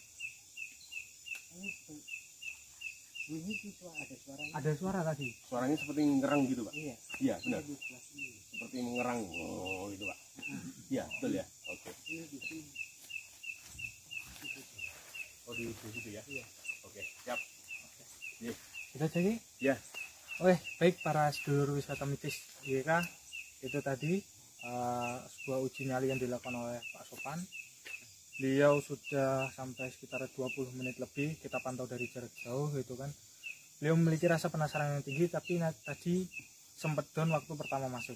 Bunyi itu ada suaranya. Ada suara tadi. Suaranya seperti ngerang gitu Pak. Iya. Iya benar. Di sebelah sini. Seperti mengerang. Oh itu Pak. Iya betul ya. Oke. Ini di sini. Oh di situ ya. Iya. Oke siap. Iya. Kita jadi. Ya. Oke, baik para sedulur wisata mistis YK, itu tadi sebuah uji nyali yang dilakukan oleh Pak Sopan. Beliau sudah sampai sekitar 20 menit lebih, kita pantau dari jarak jauh gitu kan. Beliau memiliki rasa penasaran yang tinggi, tapi tadi sempat down waktu pertama masuk.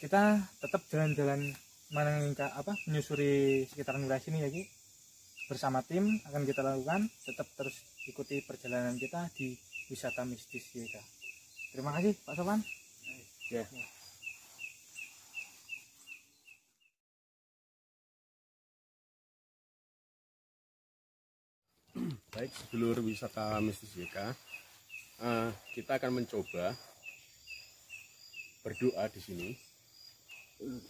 Kita tetap jalan-jalan menyusuri sekitaran wilayah sini ya Ki. Bersama tim akan kita lakukan, tetap terus ikuti perjalanan kita di wisata mistis YK. Terima kasih Pak Sopan. Ya. Baik, sedulur wisata mistis YK, kita akan mencoba berdoa di sini.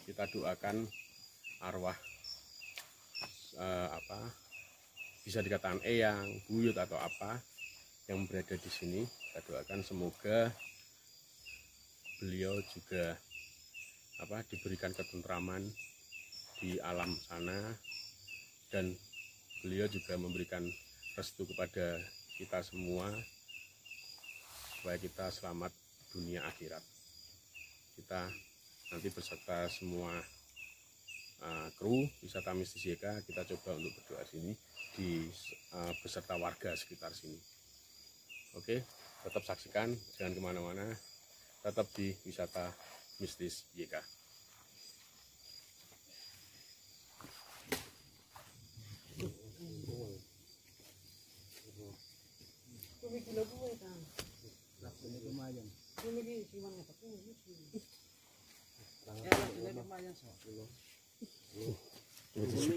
Kita doakan arwah bisa dikatakan eyang, buyut atau apa yang berada di sini. Kita doakan semoga beliau juga diberikan ketentraman di alam sana, dan beliau juga memberikan restu kepada kita semua supaya kita selamat dunia akhirat. Kita nanti beserta semua kru wisata mistis YK, kita coba untuk berdoa sini beserta warga sekitar sini. Oke, tetap saksikan, jangan kemana-mana, tetap di wisata mistis YK.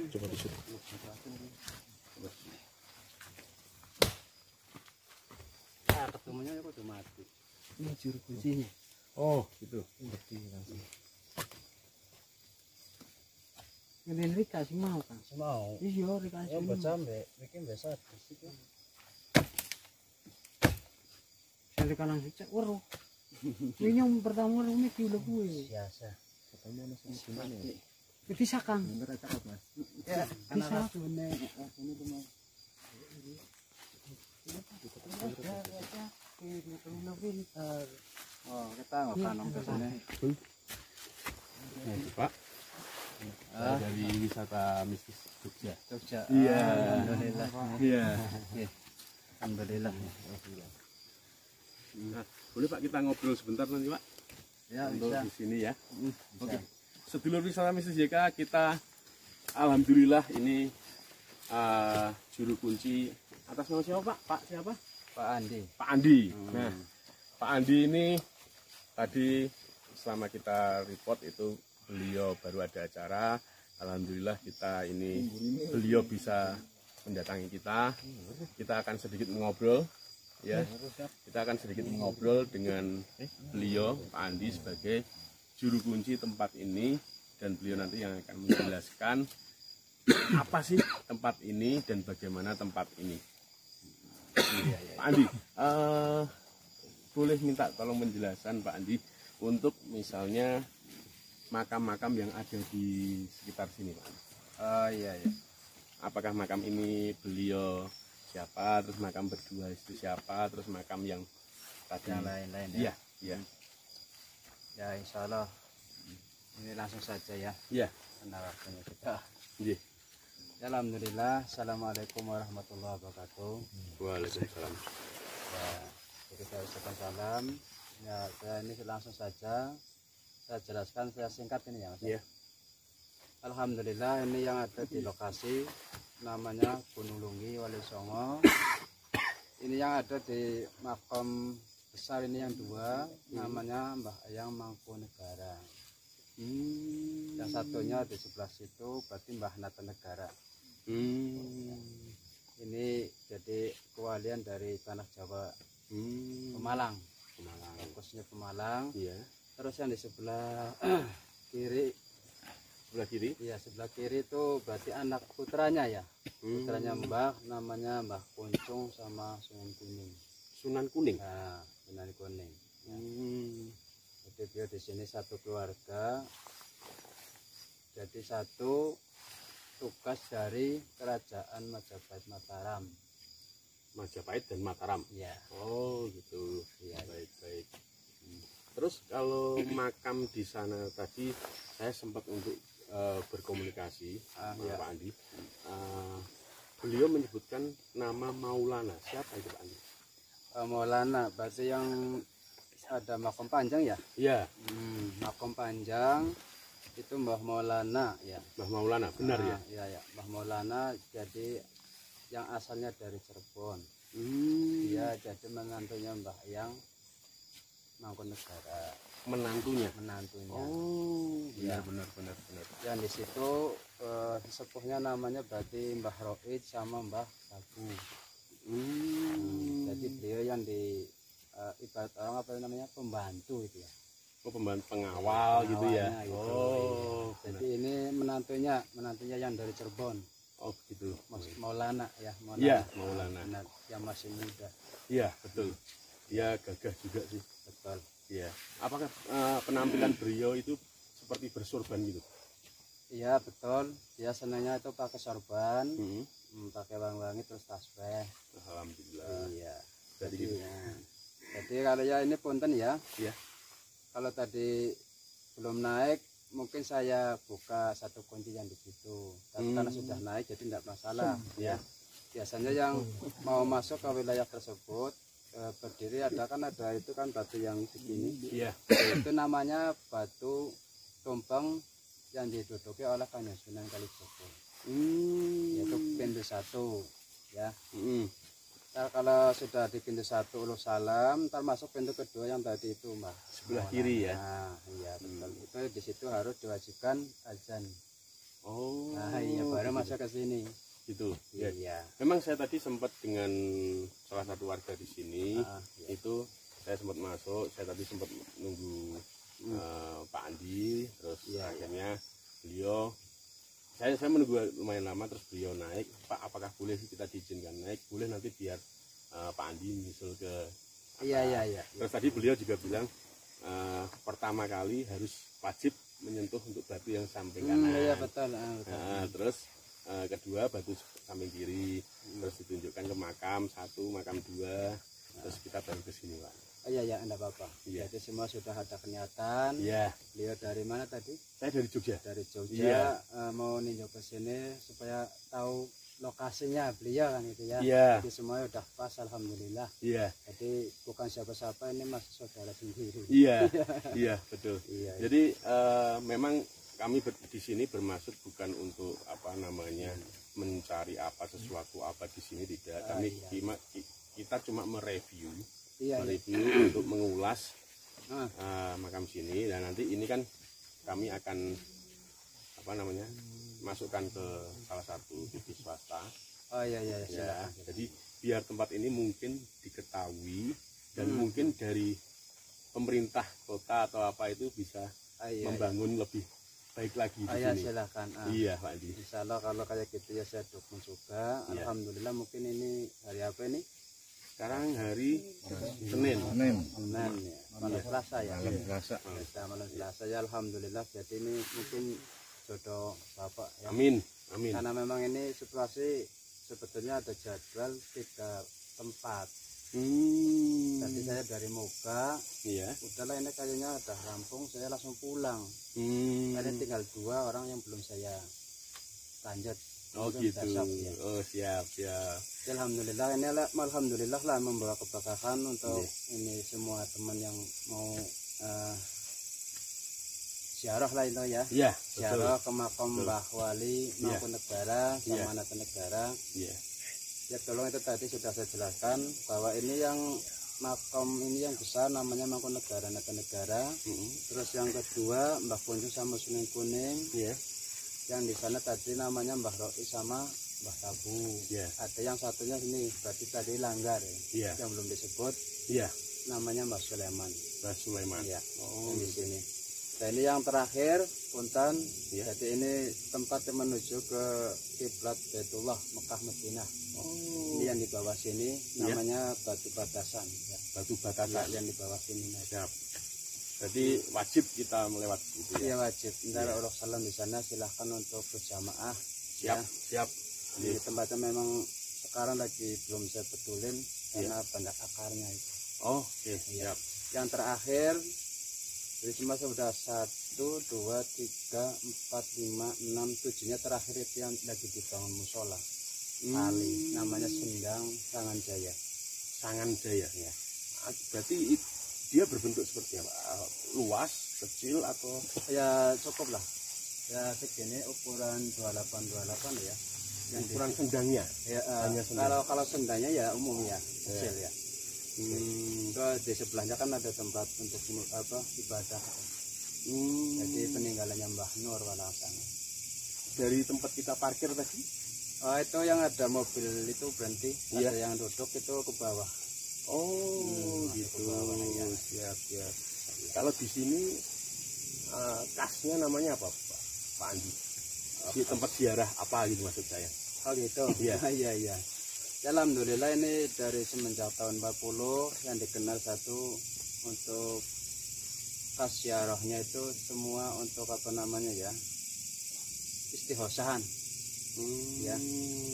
Coba disut. Ketemunya ya udah mati. Ini juru kuncinya. Oh, gitu. Mati langsung. Ngen Rika sih mau kan? Mau. Iya, Rika sih. Ya baca mbek, iki biasa iki. Rika langsung cek weruh. Ini yang pertama ini udah gue. Biasa. Ketemu nang sini gimana ya? Bisa Kang. Bener cakep Mas. Ya, bisa. Ini cuma. Oh, kita nggak kanong ke sana. Pak. Dari wisata mistis Jogja. Jogja. Iya. Alhamdulillah. Iya. Alhamdulillah. Nah, boleh Pak kita ngobrol sebentar nanti Pak? Ya, untuk bisa. di sini ya. Oke. Sedulur wisata mistis YK, kita alhamdulillah ini juru kunci atas nama siapa Pak? Pak siapa? Pak Andi. Pak Andi. Nah, Pak Andi ini tadi selama kita report itu beliau baru ada acara. Alhamdulillah beliau bisa mendatangi kita. Kita akan sedikit mengobrol, ya. Kita akan sedikit mengobrol dengan beliau Pak Andi sebagai juru kunci tempat ini, dan beliau nanti yang akan menjelaskan apa sih tempat ini dan bagaimana tempat ini. Pak Andi, boleh minta tolong penjelasan Pak Andi untuk misalnya makam-makam yang ada di sekitar sini Pak Andi. Iya. Apakah makam ini beliau siapa, terus makam berdua itu siapa, terus makam yang tadi Yang lain-lain ya. Iya. Ya, insya Allah ini langsung saja ya. Iya. Karena waktunya kita. Iya. Ya, alhamdulillah. Assalamualaikum warahmatullahi wabarakatuh. Waalaikumsalam. Ya, jadi saya ucapkan salam. Ya, saya ini langsung saja saya jelaskan, saya singkat ini ya Mas. Iya. Alhamdulillah ini yang ada di lokasi namanya Gunung Lunggi Wali Songo. Ini yang ada di makam besar ini yang dua, namanya Mbah Ayang Mangkunegara. Yang satunya di sebelah situ berarti Mbah Nata Negara. Ini jadi kewalian dari tanah Jawa, Pemalang, fokusnya Pemalang. Iya. Terus yang di sebelah kiri, iya sebelah kiri itu berarti anak putranya ya, putranya Mbah, namanya Mbah Kuncung sama Sunan Kuning. Sunan Kuning. Nah, Sunan Kuning. Ya. Jadi dia di sini satu keluarga. Jadi satu tugas dari kerajaan Majapahit Mataram. Majapahit dan Mataram. Ya. Oh gitu. Iya. Baik. Terus kalau makam di sana tadi saya sempat untuk berkomunikasi sama ya. Pak Andi. Beliau menyebutkan nama Maulana. Siapa itu Pak Andi? Maulana berarti yang ada makam panjang ya? Iya. Makam panjang itu Mbah Maulana ya. Mbah Maulana, benar ya? Iya, Mbah Maulana jadi yang asalnya dari Cirebon. Dia jadi menantunya Mbah Ayang Mangkunegara. Menantunya. Oh, iya. benar. Yang di situ sepuhnya namanya berarti Mbah Roid sama Mbah Sagu. Jadi beliau yang di ibarat orang apa namanya pembantu itu ya. Oh, pembantu pengawal gitu ya. Gitu. Oh, Jadi ini menantunya yang dari Cirebon. Oh gitu. Maulana ya, Iya, Maulana. Benar, yang masih muda. Iya, betul. Dia gagah juga sih. Betul. Iya. Apakah penampilan beliau itu seperti bersorban gitu? Iya betul. Dia senangnya itu pakai sorban, Hmm. pakai wangi-wangi terus tasbih. Alhamdulillah. Iya. Jadi Jadi, gitu. jadi kalau ya ini punten ya. Iya. Kalau tadi belum naik, mungkin saya buka satu kunci yang di situ. Tapi karena sudah naik, jadi tidak masalah. Ya. Biasanya yang mau masuk ke wilayah tersebut berdiri ada itu kan batu yang segini. Iya. Itu namanya batu tumpeng yang diduduki oleh Kanjeng Sunan Kalijogo. Yaitu pintu 1 ya. Ntar kalau sudah di pintu 1 ulul salam, ntar masuk pintu kedua yang tadi itu Mbak. Sebelah kiri ya. Nah, iya betul. Itu di situ harus diwajibkan azan. Oh. Nah, iya baru masuk ke sini. Gitu. Ya. Iya. Memang saya tadi sempat dengan salah satu warga di sini. Iya. Itu saya sempat masuk. Saya tadi sempat nunggu Pak Andi. Terus akhirnya beliau. Saya menunggu lumayan lama. Terus beliau naik. Pak, apakah boleh kita diizinkan naik? Boleh, nanti biar Pak Andi nyusul ke atas. Iya. Terus tadi beliau juga bilang pertama kali harus wajib menyentuh untuk batu yang samping kanan. Iya betul. Terus kedua batu samping kiri, terus ditunjukkan ke makam 1, makam 2, terus kita baru ke sini Pak. Oh iya enggak apa-apa. Iya. Jadi semua sudah ada kenyataan. Iya. Beliau dari mana tadi? Saya dari Jogja. Dari Jogja. Iya. Mau ninjau ke sini supaya tahu lokasinya beliau kan itu ya. Iya. Jadi semuanya udah pas alhamdulillah. Iya. Jadi bukan siapa-siapa, ini mas saudara sendiri. Iya. Iya betul. Iya. Jadi memang kami di sini bermaksud bukan untuk apa namanya mencari apa sesuatu apa di sini, tidak. Kami kita cuma mereview. Mereview untuk mengulas makam sini, dan nanti ini kan kami akan apa namanya masukkan ke salah satu TV swasta. Oh iya Ya, jadi biar tempat ini mungkin diketahui dan mungkin dari pemerintah kota atau apa itu bisa membangun lebih baik lagi di sini. Silakan. Iya Pak Andi. Insya Allah kalau kayak gitu ya saya dukung juga. Iya. Alhamdulillah mungkin ini hari apa ini? Sekarang hari Senin. Senin ya. Malam Selasa ya. Malam Selasa ya. Alhamdulillah. Jadi ini mungkin jodoh Bapak ya. Amin. Amin. Karena memang ini situasi sebetulnya ada jadwal 3 tempat. Tadi saya dari Moga. Iya. Udahlah ini kayaknya udah rampung, saya langsung pulang. Ada tinggal 2 orang yang belum saya lanjut. Oh Mungkin gitu. besok, ya. Oh siap. Alhamdulillah ini alhamdulillah lah membawa keberkahan untuk ini semua teman yang mau ziarah lah itu ya. Iya. Ziarah ke makam Mbah Wali Mangkunegara sama Manakenegara. Iya. Ya tolong itu tadi sudah saya jelaskan bahwa ini yang makam ini yang besar namanya Mangkunegara Negara. Terus yang kedua Mbah Kunjung sama Sunan Kuning. Iya. Yang di sana tadi namanya Mbah Roi sama Mbah Tabu. Iya. Ada yang satunya sini berarti tadi Langgar ya. Iya. Yang belum disebut. Iya. Namanya Mbah Sulaiman. Mbah Sulaiman. Iya. Di sini. Dan ini yang terakhir Punten. Ya. Jadi ini tempat yang menuju ke kiblat Baitullah Mekah Madinah. Ini yang di bawah sini namanya batu batasan. Ya. Batu batasan yang di bawah sini. Siap. Jadi wajib kita melewati itu ya. Iya wajib. Ntar Allah salam di sana silahkan untuk berjamaah. Siap. Siap. Di tempatnya memang sekarang lagi belum saya betulin karena banyak akarnya itu. Oh, oke. Siap. Yang terakhir jadi semua sudah 1, 2, 3, 4, 5, 6, 7-nya terakhir itu yang lagi dibangun musola kali namanya Sendang Sanganjaya. Sanganjaya ya. Berarti dia berbentuk seperti apa? Luas, kecil atau ya cukup lah ya segini ukuran 28 ya. Yang ukuran sendangnya ya, kalau sendangnya ya umum ya kecil ya. Terus di sebelahnya kan ada tempat untuk ibadah. Jadi peninggalannya Mbah Nur Walasana. Dari tempat kita parkir tadi? Oh itu yang ada mobil itu berhenti, ada yang duduk itu ke bawah. Oh gitu. Ke bawah, ya. Siap. Kalau di sini khasnya namanya apa Pak Andi? Di tempat ziarah apa gitu maksud saya? Oh gitu. Iya. Iya iya. Ya, alhamdulillah ini dari semenjak tahun 40 yang dikenal satu untuk khas ziarahnya itu semua untuk apa namanya ya, istighosahan. Ya,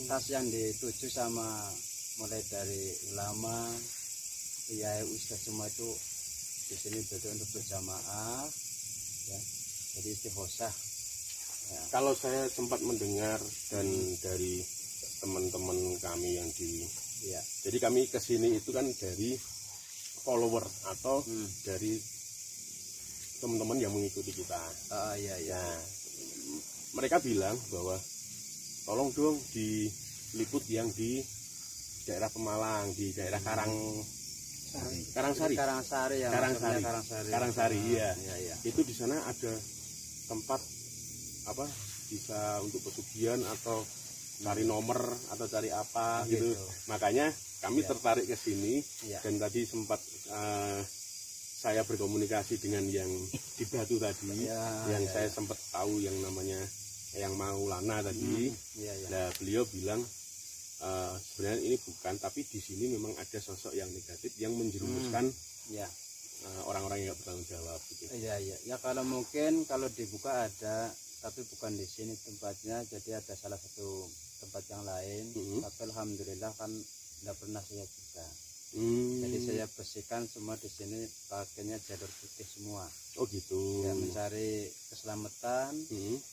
khas yang dituju sama mulai dari ulama, kiai, ustaz semua itu di sini untuk berjamaah ya, jadi istighosah ya. Kalau saya sempat mendengar dan dari teman-teman kami yang Ya. jadi kami kesini itu kan dari follower atau dari teman-teman yang mengikuti kita. Iya iya. Nah, mereka bilang bahwa tolong dong diliput yang di daerah Pemalang, di daerah Karangsari. Karangsari ya. Karangsari. Karangsari, iya. Iya iya. Itu di sana ada tempat apa bisa untuk pesugihan atau cari nomor atau cari apa gitu. Makanya kami tertarik ke sini dan tadi sempat saya berkomunikasi dengan yang di Batu tadi, yang saya sempat tahu yang namanya yang Maulana tadi. Nah, beliau bilang sebenarnya ini bukan, tapi di sini memang ada sosok yang negatif yang menjerumuskan orang-orang yang nggak bertanggung jawab gitu. Iya iya. Ya kalau mungkin kalau dibuka ada, tapi bukan di sini tempatnya. Jadi ada salah satu tempat yang lain. Tapi alhamdulillah kan tidak pernah saya buka. Jadi saya bersihkan semua di sini, pakainya jalur putih semua. Oh gitu. Ya, mencari keselamatan,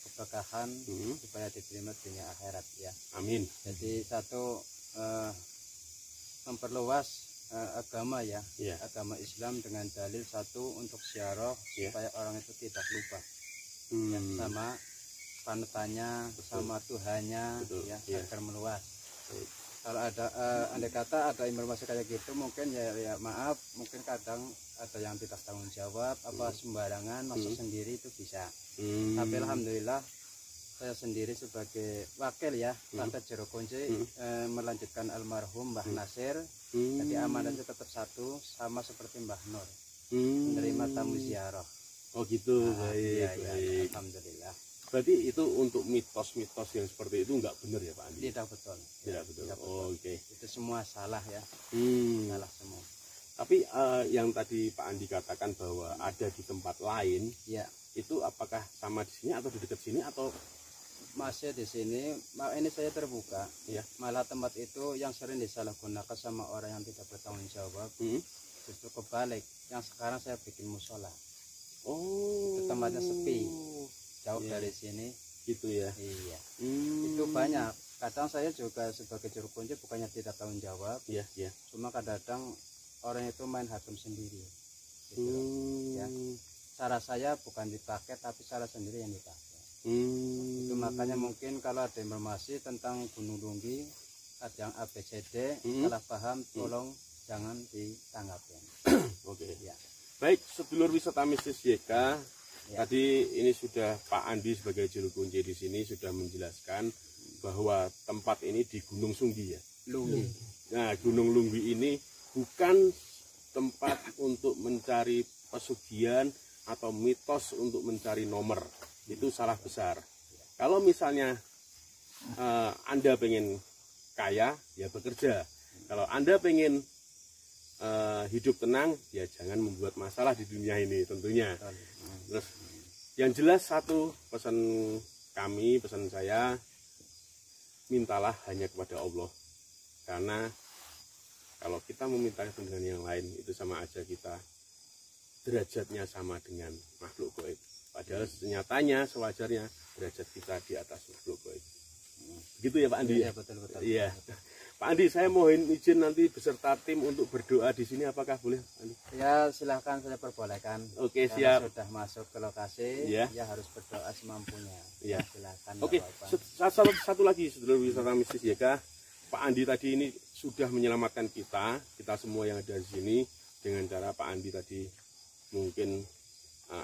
keberkahan supaya diterima dunia akhirat ya. Amin. Jadi satu memperluas agama ya, agama Islam dengan dalil satu untuk ziarah supaya orang itu tidak lupa ya, sama panutannya, sama Tuhannya ya, agar meluas. Kalau ada andai kata ada informasi kayak gitu mungkin ya maaf, mungkin kadang ada yang tidak tanggung jawab apa sembarangan masuk sendiri itu bisa. Tapi alhamdulillah saya sendiri sebagai wakil ya Pantai Jero Kunci melanjutkan almarhum Mbah Nasir. Jadi amanatnya tetap satu sama seperti Mbah Nur, menerima tamu ziarah. Oh gitu. Baik, baik. Alhamdulillah. Berarti itu untuk mitos-mitos yang seperti itu nggak benar ya Pak Andi? Tidak betul. Tidak betul. Oh, oke. Itu semua salah ya. Salah semua. Tapi yang tadi Pak Andi katakan bahwa ada di tempat lain, itu apakah sama di sini atau di dekat sini atau masih di sini? Ini saya terbuka. Malah tempat itu yang sering disalahgunakan sama orang yang tidak bertanggung jawab. Justru kebalik. Yang sekarang saya bikin musola. Oh. Itu tempatnya sepi. Jauh dari sini gitu ya. Iya. Itu banyak. Kadang saya juga sebagai juru kunci bukannya tidak tanggung jawab. Cuma kadang-kadang orang itu main hakim sendiri gitu. Ya. Cara saya bukan dipakai tapi cara sendiri yang dipakai. Itu makanya mungkin kalau ada informasi tentang Gunung Lunggi ada yang ABCD salah paham, tolong jangan ditanggapin. Oke. Ya. Baik, sedulur wisata mistis YK. Tadi ini sudah Pak Andi sebagai juru kunci di sini sudah menjelaskan bahwa tempat ini di Gunung Sunggi ya. Lunggi. Nah, Gunung Lunggi ini bukan tempat untuk mencari pesugihan atau mitos untuk mencari nomor. Itu salah besar. Kalau misalnya Anda pengen kaya, ya bekerja. Kalau Anda pengen hidup tenang, ya jangan membuat masalah di dunia ini tentunya. Terus yang jelas satu pesan kami, pesan saya, mintalah hanya kepada Allah. Karena kalau kita meminta dengan yang lain itu sama aja kita derajatnya sama dengan makhluk gaib. Padahal nyatanya sewajarnya derajat kita di atas makhluk gaib. Begitu ya Pak Andi? Iya, betul. Iya. Pak Andi, saya mohon izin nanti beserta tim untuk berdoa di sini, apakah boleh, Andi? Ya, silahkan saya perbolehkan. Oke, siap. Sudah masuk ke lokasi, ya harus berdoa semampunya. Ya, silahkan. Oke, satu lagi, sedulur wisata mistis YK, Pak Andi tadi ini sudah menyelamatkan kita semua yang ada di sini dengan cara Pak Andi tadi mungkin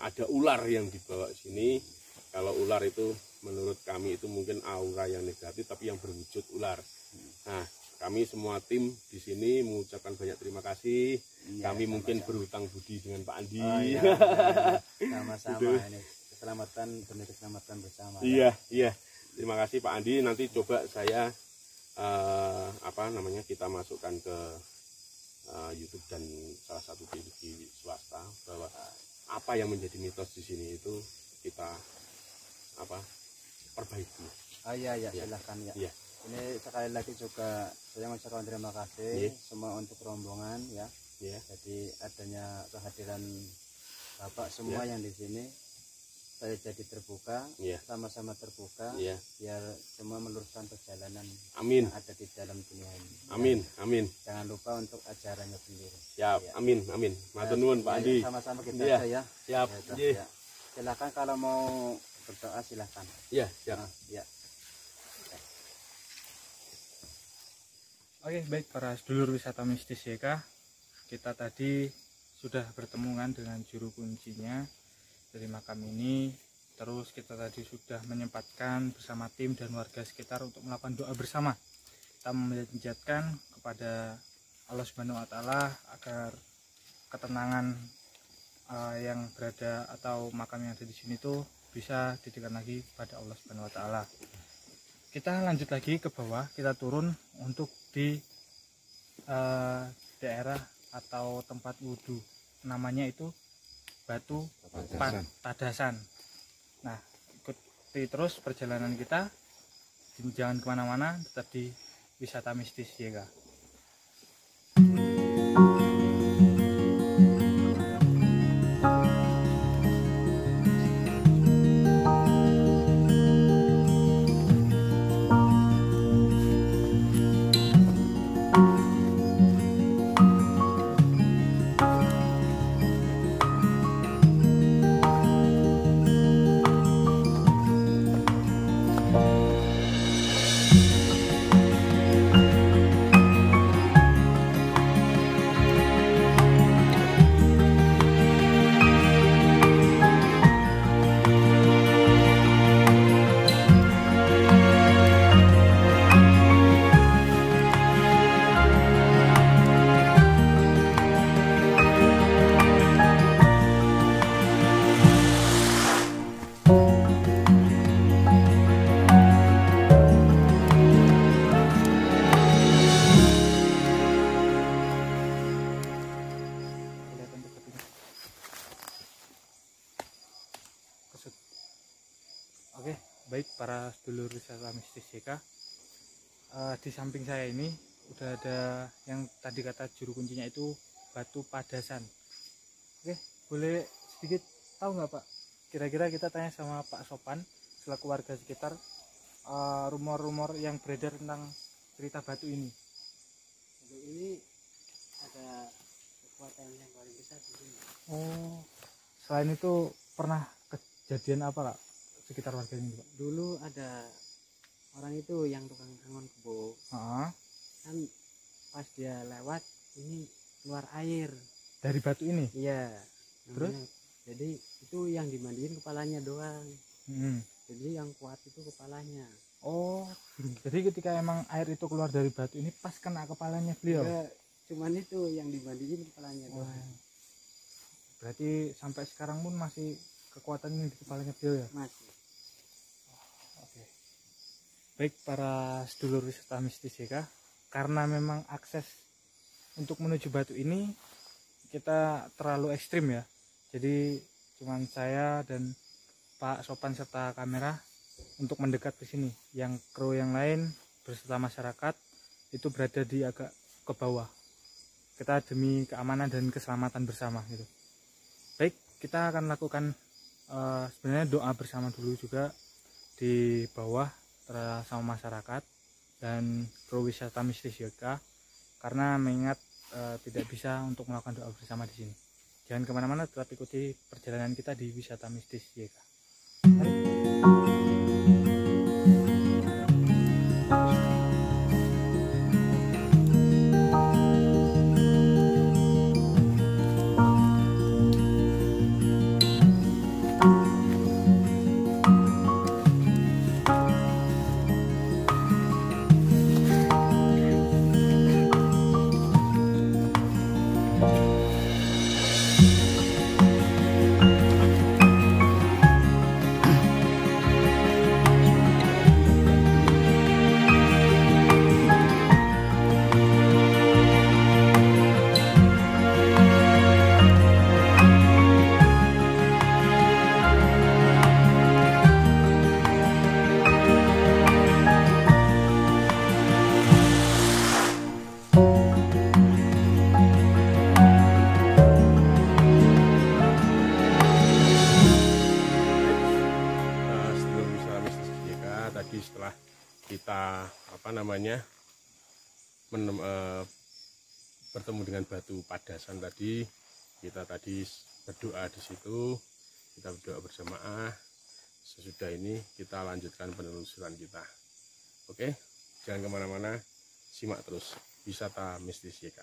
ada ular yang dibawa sini. Kalau ular itu menurut kami itu mungkin aura yang negatif, tapi yang berwujud ular. Nah, kami semua tim di sini mengucapkan banyak terima kasih. Kami mungkin berhutang budi dengan Pak Andi. Sama-sama ini keselamatan bersama. Iya. Terima kasih Pak Andi. Nanti coba saya kita masukkan ke YouTube dan salah satu TV swasta bahwa apa yang menjadi mitos di sini itu kita perbaiki. Oh iya silahkan ya. Iya. Ini sekali lagi juga saya mengucapkan terima kasih semua untuk rombongan ya. Iya. Jadi adanya kehadiran Bapak semua yang di sini, saya jadi terbuka, sama-sama terbuka, biar semua meluruskan perjalanan amin yang ada di dalam dunia ini. Amin, amin. Jangan lupa untuk ajarannya sendiri. Siap, amin, amin. Matur nuwun Pak Andi. Sama-sama kita aja ya. Siap. Ya. Silakan kalau mau berdoa silakan. Iya, siap. Ya. Oke, baik para sedulur wisata mistis YK, kita tadi sudah bertemuan dengan juru kuncinya dari makam ini. Terus kita tadi sudah menyempatkan bersama tim dan warga sekitar untuk melakukan doa bersama. Kita memanjatkan kepada Allah Subhanahu wa Ta'ala agar ketenangan yang berada atau makam yang ada di sini tuh bisa didekatkan lagi pada Allah Subhanahu wa Ta'ala. Kita lanjut lagi ke bawah, kita turun untuk di daerah atau tempat wudhu, namanya itu Batu Padasan. Nah, ikuti terus perjalanan kita, jangan kemana-mana, tetap di wisata mistis YK. Oke, baik para sedulur wisata mistis YK, di samping saya ini udah ada yang tadi kata juru kuncinya itu Batu Padasan. Oke, boleh sedikit tahu nggak Pak? Kira-kira kita tanya sama Pak Sopan selaku warga sekitar, rumor-rumor yang beredar tentang cerita batu ini. Batu ini ada kekuatan yang paling besar di sini. Oh, selain itu pernah kejadian apa Kak sekitar warga ini Pak? Dulu ada orang itu yang tukang angon kebo. Kan pas dia lewat ini keluar air Dari batu ini? iya. Terus? Jadi itu yang dimandiin kepalanya doang. Jadi yang kuat itu kepalanya. Oh, jadi ketika emang air itu keluar dari batu ini pas kena kepalanya beliau? Enggak, cuman itu yang dimandiin kepalanya doang. Berarti sampai sekarang pun masih kekuatan ini di kepalanya beliau ya? Masih. Oke. Baik para sedulur wisata mistis YK, karena memang akses untuk menuju batu ini kita terlalu ekstrim ya. Jadi cuman saya dan Pak Sopan serta kamera untuk mendekat ke sini. Yang kru yang lain beserta masyarakat itu berada di agak ke bawah. Kita demi keamanan dan keselamatan bersama gitu. Baik, kita akan lakukan sebenarnya doa bersama dulu juga di bawah sama masyarakat dan kru wisata mistis YK, karena mengingat tidak bisa untuk melakukan doa bersama di sini. Jangan kemana-mana, tetap ikuti perjalanan kita di wisata mistis YK. bertemu dengan batu padasan tadi. Kita tadi berdoa di situ, kita berdoa berjamaah. Sesudah ini kita lanjutkan penelusuran kita. Oke, jangan kemana-mana, simak terus Wisata Mistis YK.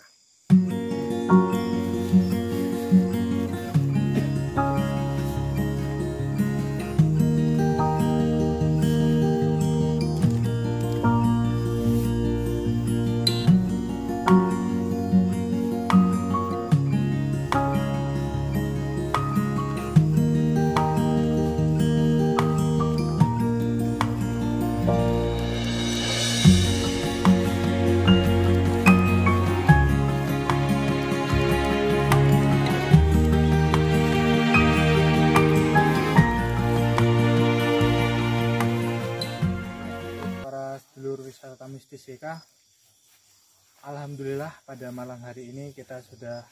Wisata Mistis YK. Alhamdulillah pada malam hari ini kita sudah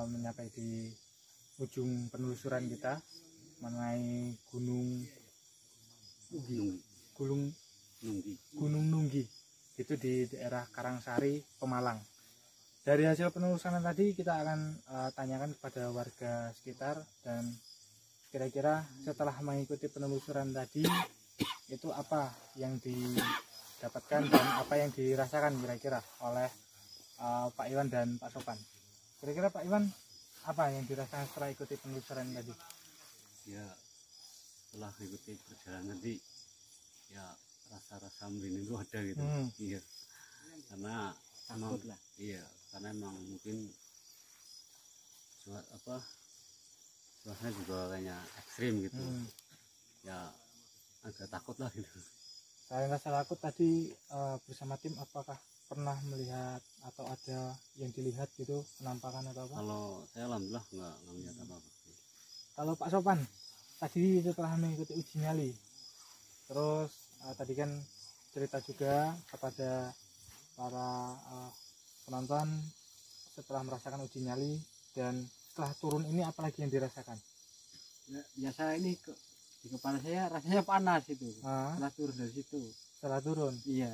mencapai di ujung penelusuran kita mengenai Gunung Nunggi itu di daerah Karangsari, Pemalang. Dari hasil penelusuran tadi kita akan tanyakan kepada warga sekitar, dan kira-kira setelah mengikuti penelusuran tadi itu apa yang didapatkan dan apa yang dirasakan kira-kira oleh Pak Iwan dan Pak Sopan. Kira-kira Pak Iwan, apa yang dirasakan setelah ikuti penelusuran tadi? Ya, setelah ikuti perjalanan tadi, ya rasa-rasa merinding itu ada gitu. Iya, karena emang, iya, karena emang mungkin suasana juga kayaknya ekstrim gitu. Ya agak takut lah gitu. Selain rasa takut tadi bersama tim, apakah pernah melihat atau ada yang dilihat gitu, penampakan atau apa? Kalau saya alhamdulillah nggak melihat apa-apa. Kalau Pak Sopan tadi setelah mengikuti uji nyali, terus tadi kan cerita juga kepada para penonton setelah merasakan uji nyali, dan setelah turun ini apalagi yang dirasakan? Ya, biasa ini di kepala saya rasanya panas itu setelah turun dari situ. Setelah turun? Iya.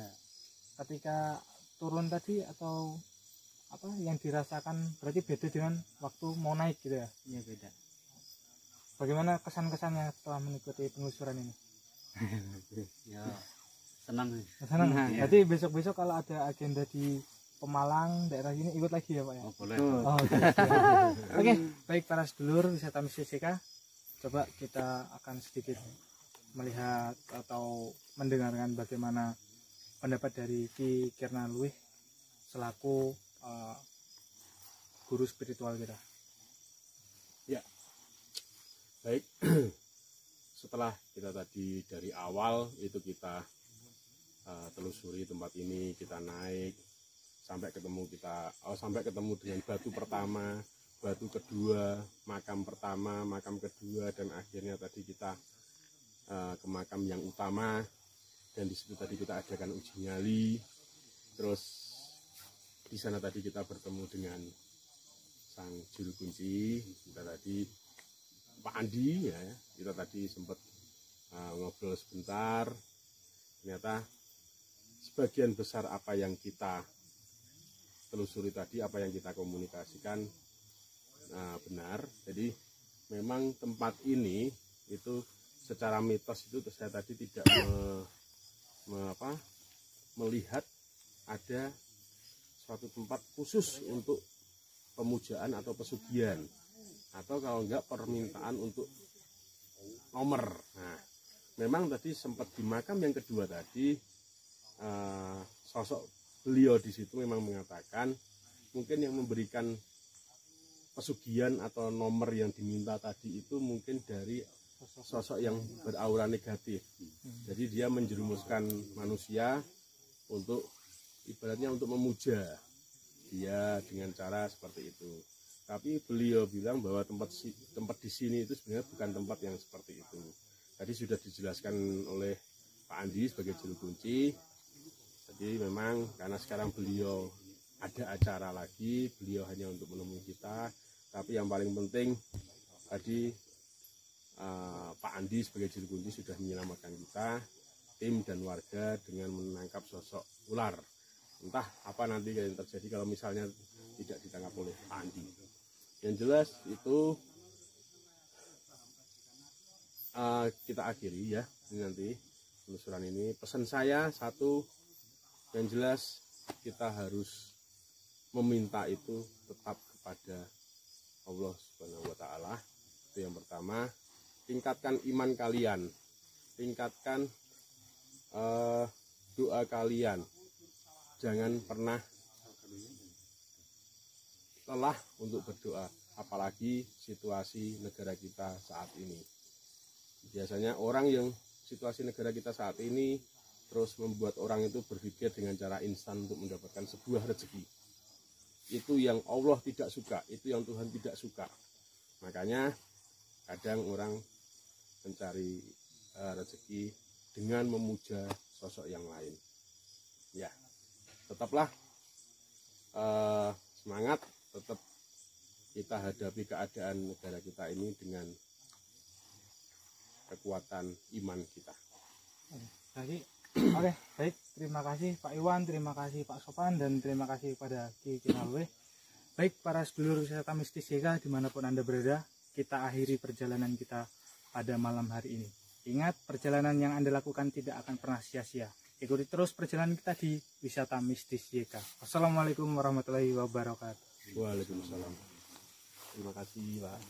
Ketika turun tadi atau apa yang dirasakan berarti beda dengan waktu mau naik gitu ya? Iya, beda. Bagaimana kesan-kesannya setelah mengikuti penelusuran ini? Ya senang. Senang. Berarti besok-besok kalau ada agenda di Pemalang daerah ini ikut lagi ya Pak ya? Oh, boleh. Oke, baik para sedulur Wisata Mistis YK, coba kita akan sedikit melihat atau mendengarkan bagaimana pendapat dari Ki Kirna Luih selaku guru spiritual kita. Ya, baik. Setelah kita tadi dari awal itu kita telusuri tempat ini, kita naik sampai ketemu dengan batu pertama, batu kedua, makam pertama, makam kedua, dan akhirnya tadi kita ke makam yang utama, dan di situ tadi kita adakan uji nyali. Terus di sana tadi kita bertemu dengan sang juru kunci kita tadi, Pak Andi ya. Kita tadi sempat ngobrol sebentar. Ternyata sebagian besar apa yang kita telusuri tadi, apa yang kita komunikasikan benar. Jadi memang tempat ini itu secara mitos itu saya tadi tidak melihat ada suatu tempat khusus untuk pemujaan atau pesugihan, atau kalau enggak permintaan untuk nomor. Nah, memang tadi sempat di makam yang kedua tadi sosok beliau di situ memang mengatakan mungkin yang memberikan pesugihan atau nomor yang diminta tadi itu mungkin dari sosok yang beraura negatif. Jadi dia menjerumuskan manusia untuk ibaratnya untuk memuja dia dengan cara seperti itu. Tapi beliau bilang bahwa tempat di sini itu sebenarnya bukan tempat yang seperti itu. Tadi sudah dijelaskan oleh Pak Andi sebagai juru kunci. Jadi memang karena sekarang beliau ada acara lagi, beliau hanya untuk menemui kita. Tapi yang paling penting tadi Pak Andi sebagai juru kunci sudah menyelamatkan kita, tim dan warga dengan menangkap sosok ular. Entah apa nanti yang terjadi kalau misalnya tidak ditangkap oleh Pak Andi. Yang jelas itu kita akhiri ya ini nanti penelusuran ini. Pesan saya satu, yang jelas kita harus meminta itu tetap kepada Allah Subhanahu wa Ta'ala. Itu yang pertama. Tingkatkan iman kalian, tingkatkan doa kalian. Jangan pernah lelah untuk berdoa, apalagi situasi negara kita saat ini. Biasanya orang yang situasi negara kita saat ini terus membuat orang itu berpikir dengan cara instan untuk mendapatkan sebuah rezeki. Itu yang Allah tidak suka, itu yang Tuhan tidak suka. Makanya kadang orang mencari rezeki dengan memuja sosok yang lain. Ya, tetaplah semangat, tetap kita hadapi keadaan negara kita ini dengan kekuatan iman kita. Oke, baik. Terima kasih Pak Iwan, terima kasih Pak Sopan, dan terima kasih kepada Ki Kinalwe. Baik, para sedulur wisata mistis YK dimanapun Anda berada, kita akhiri perjalanan kita pada malam hari ini. Ingat, perjalanan yang Anda lakukan tidak akan pernah sia-sia. Ikuti terus perjalanan kita di wisata mistis YK. Wassalamualaikum warahmatullahi wabarakatuh. Waalaikumsalam. Terima kasih Pak.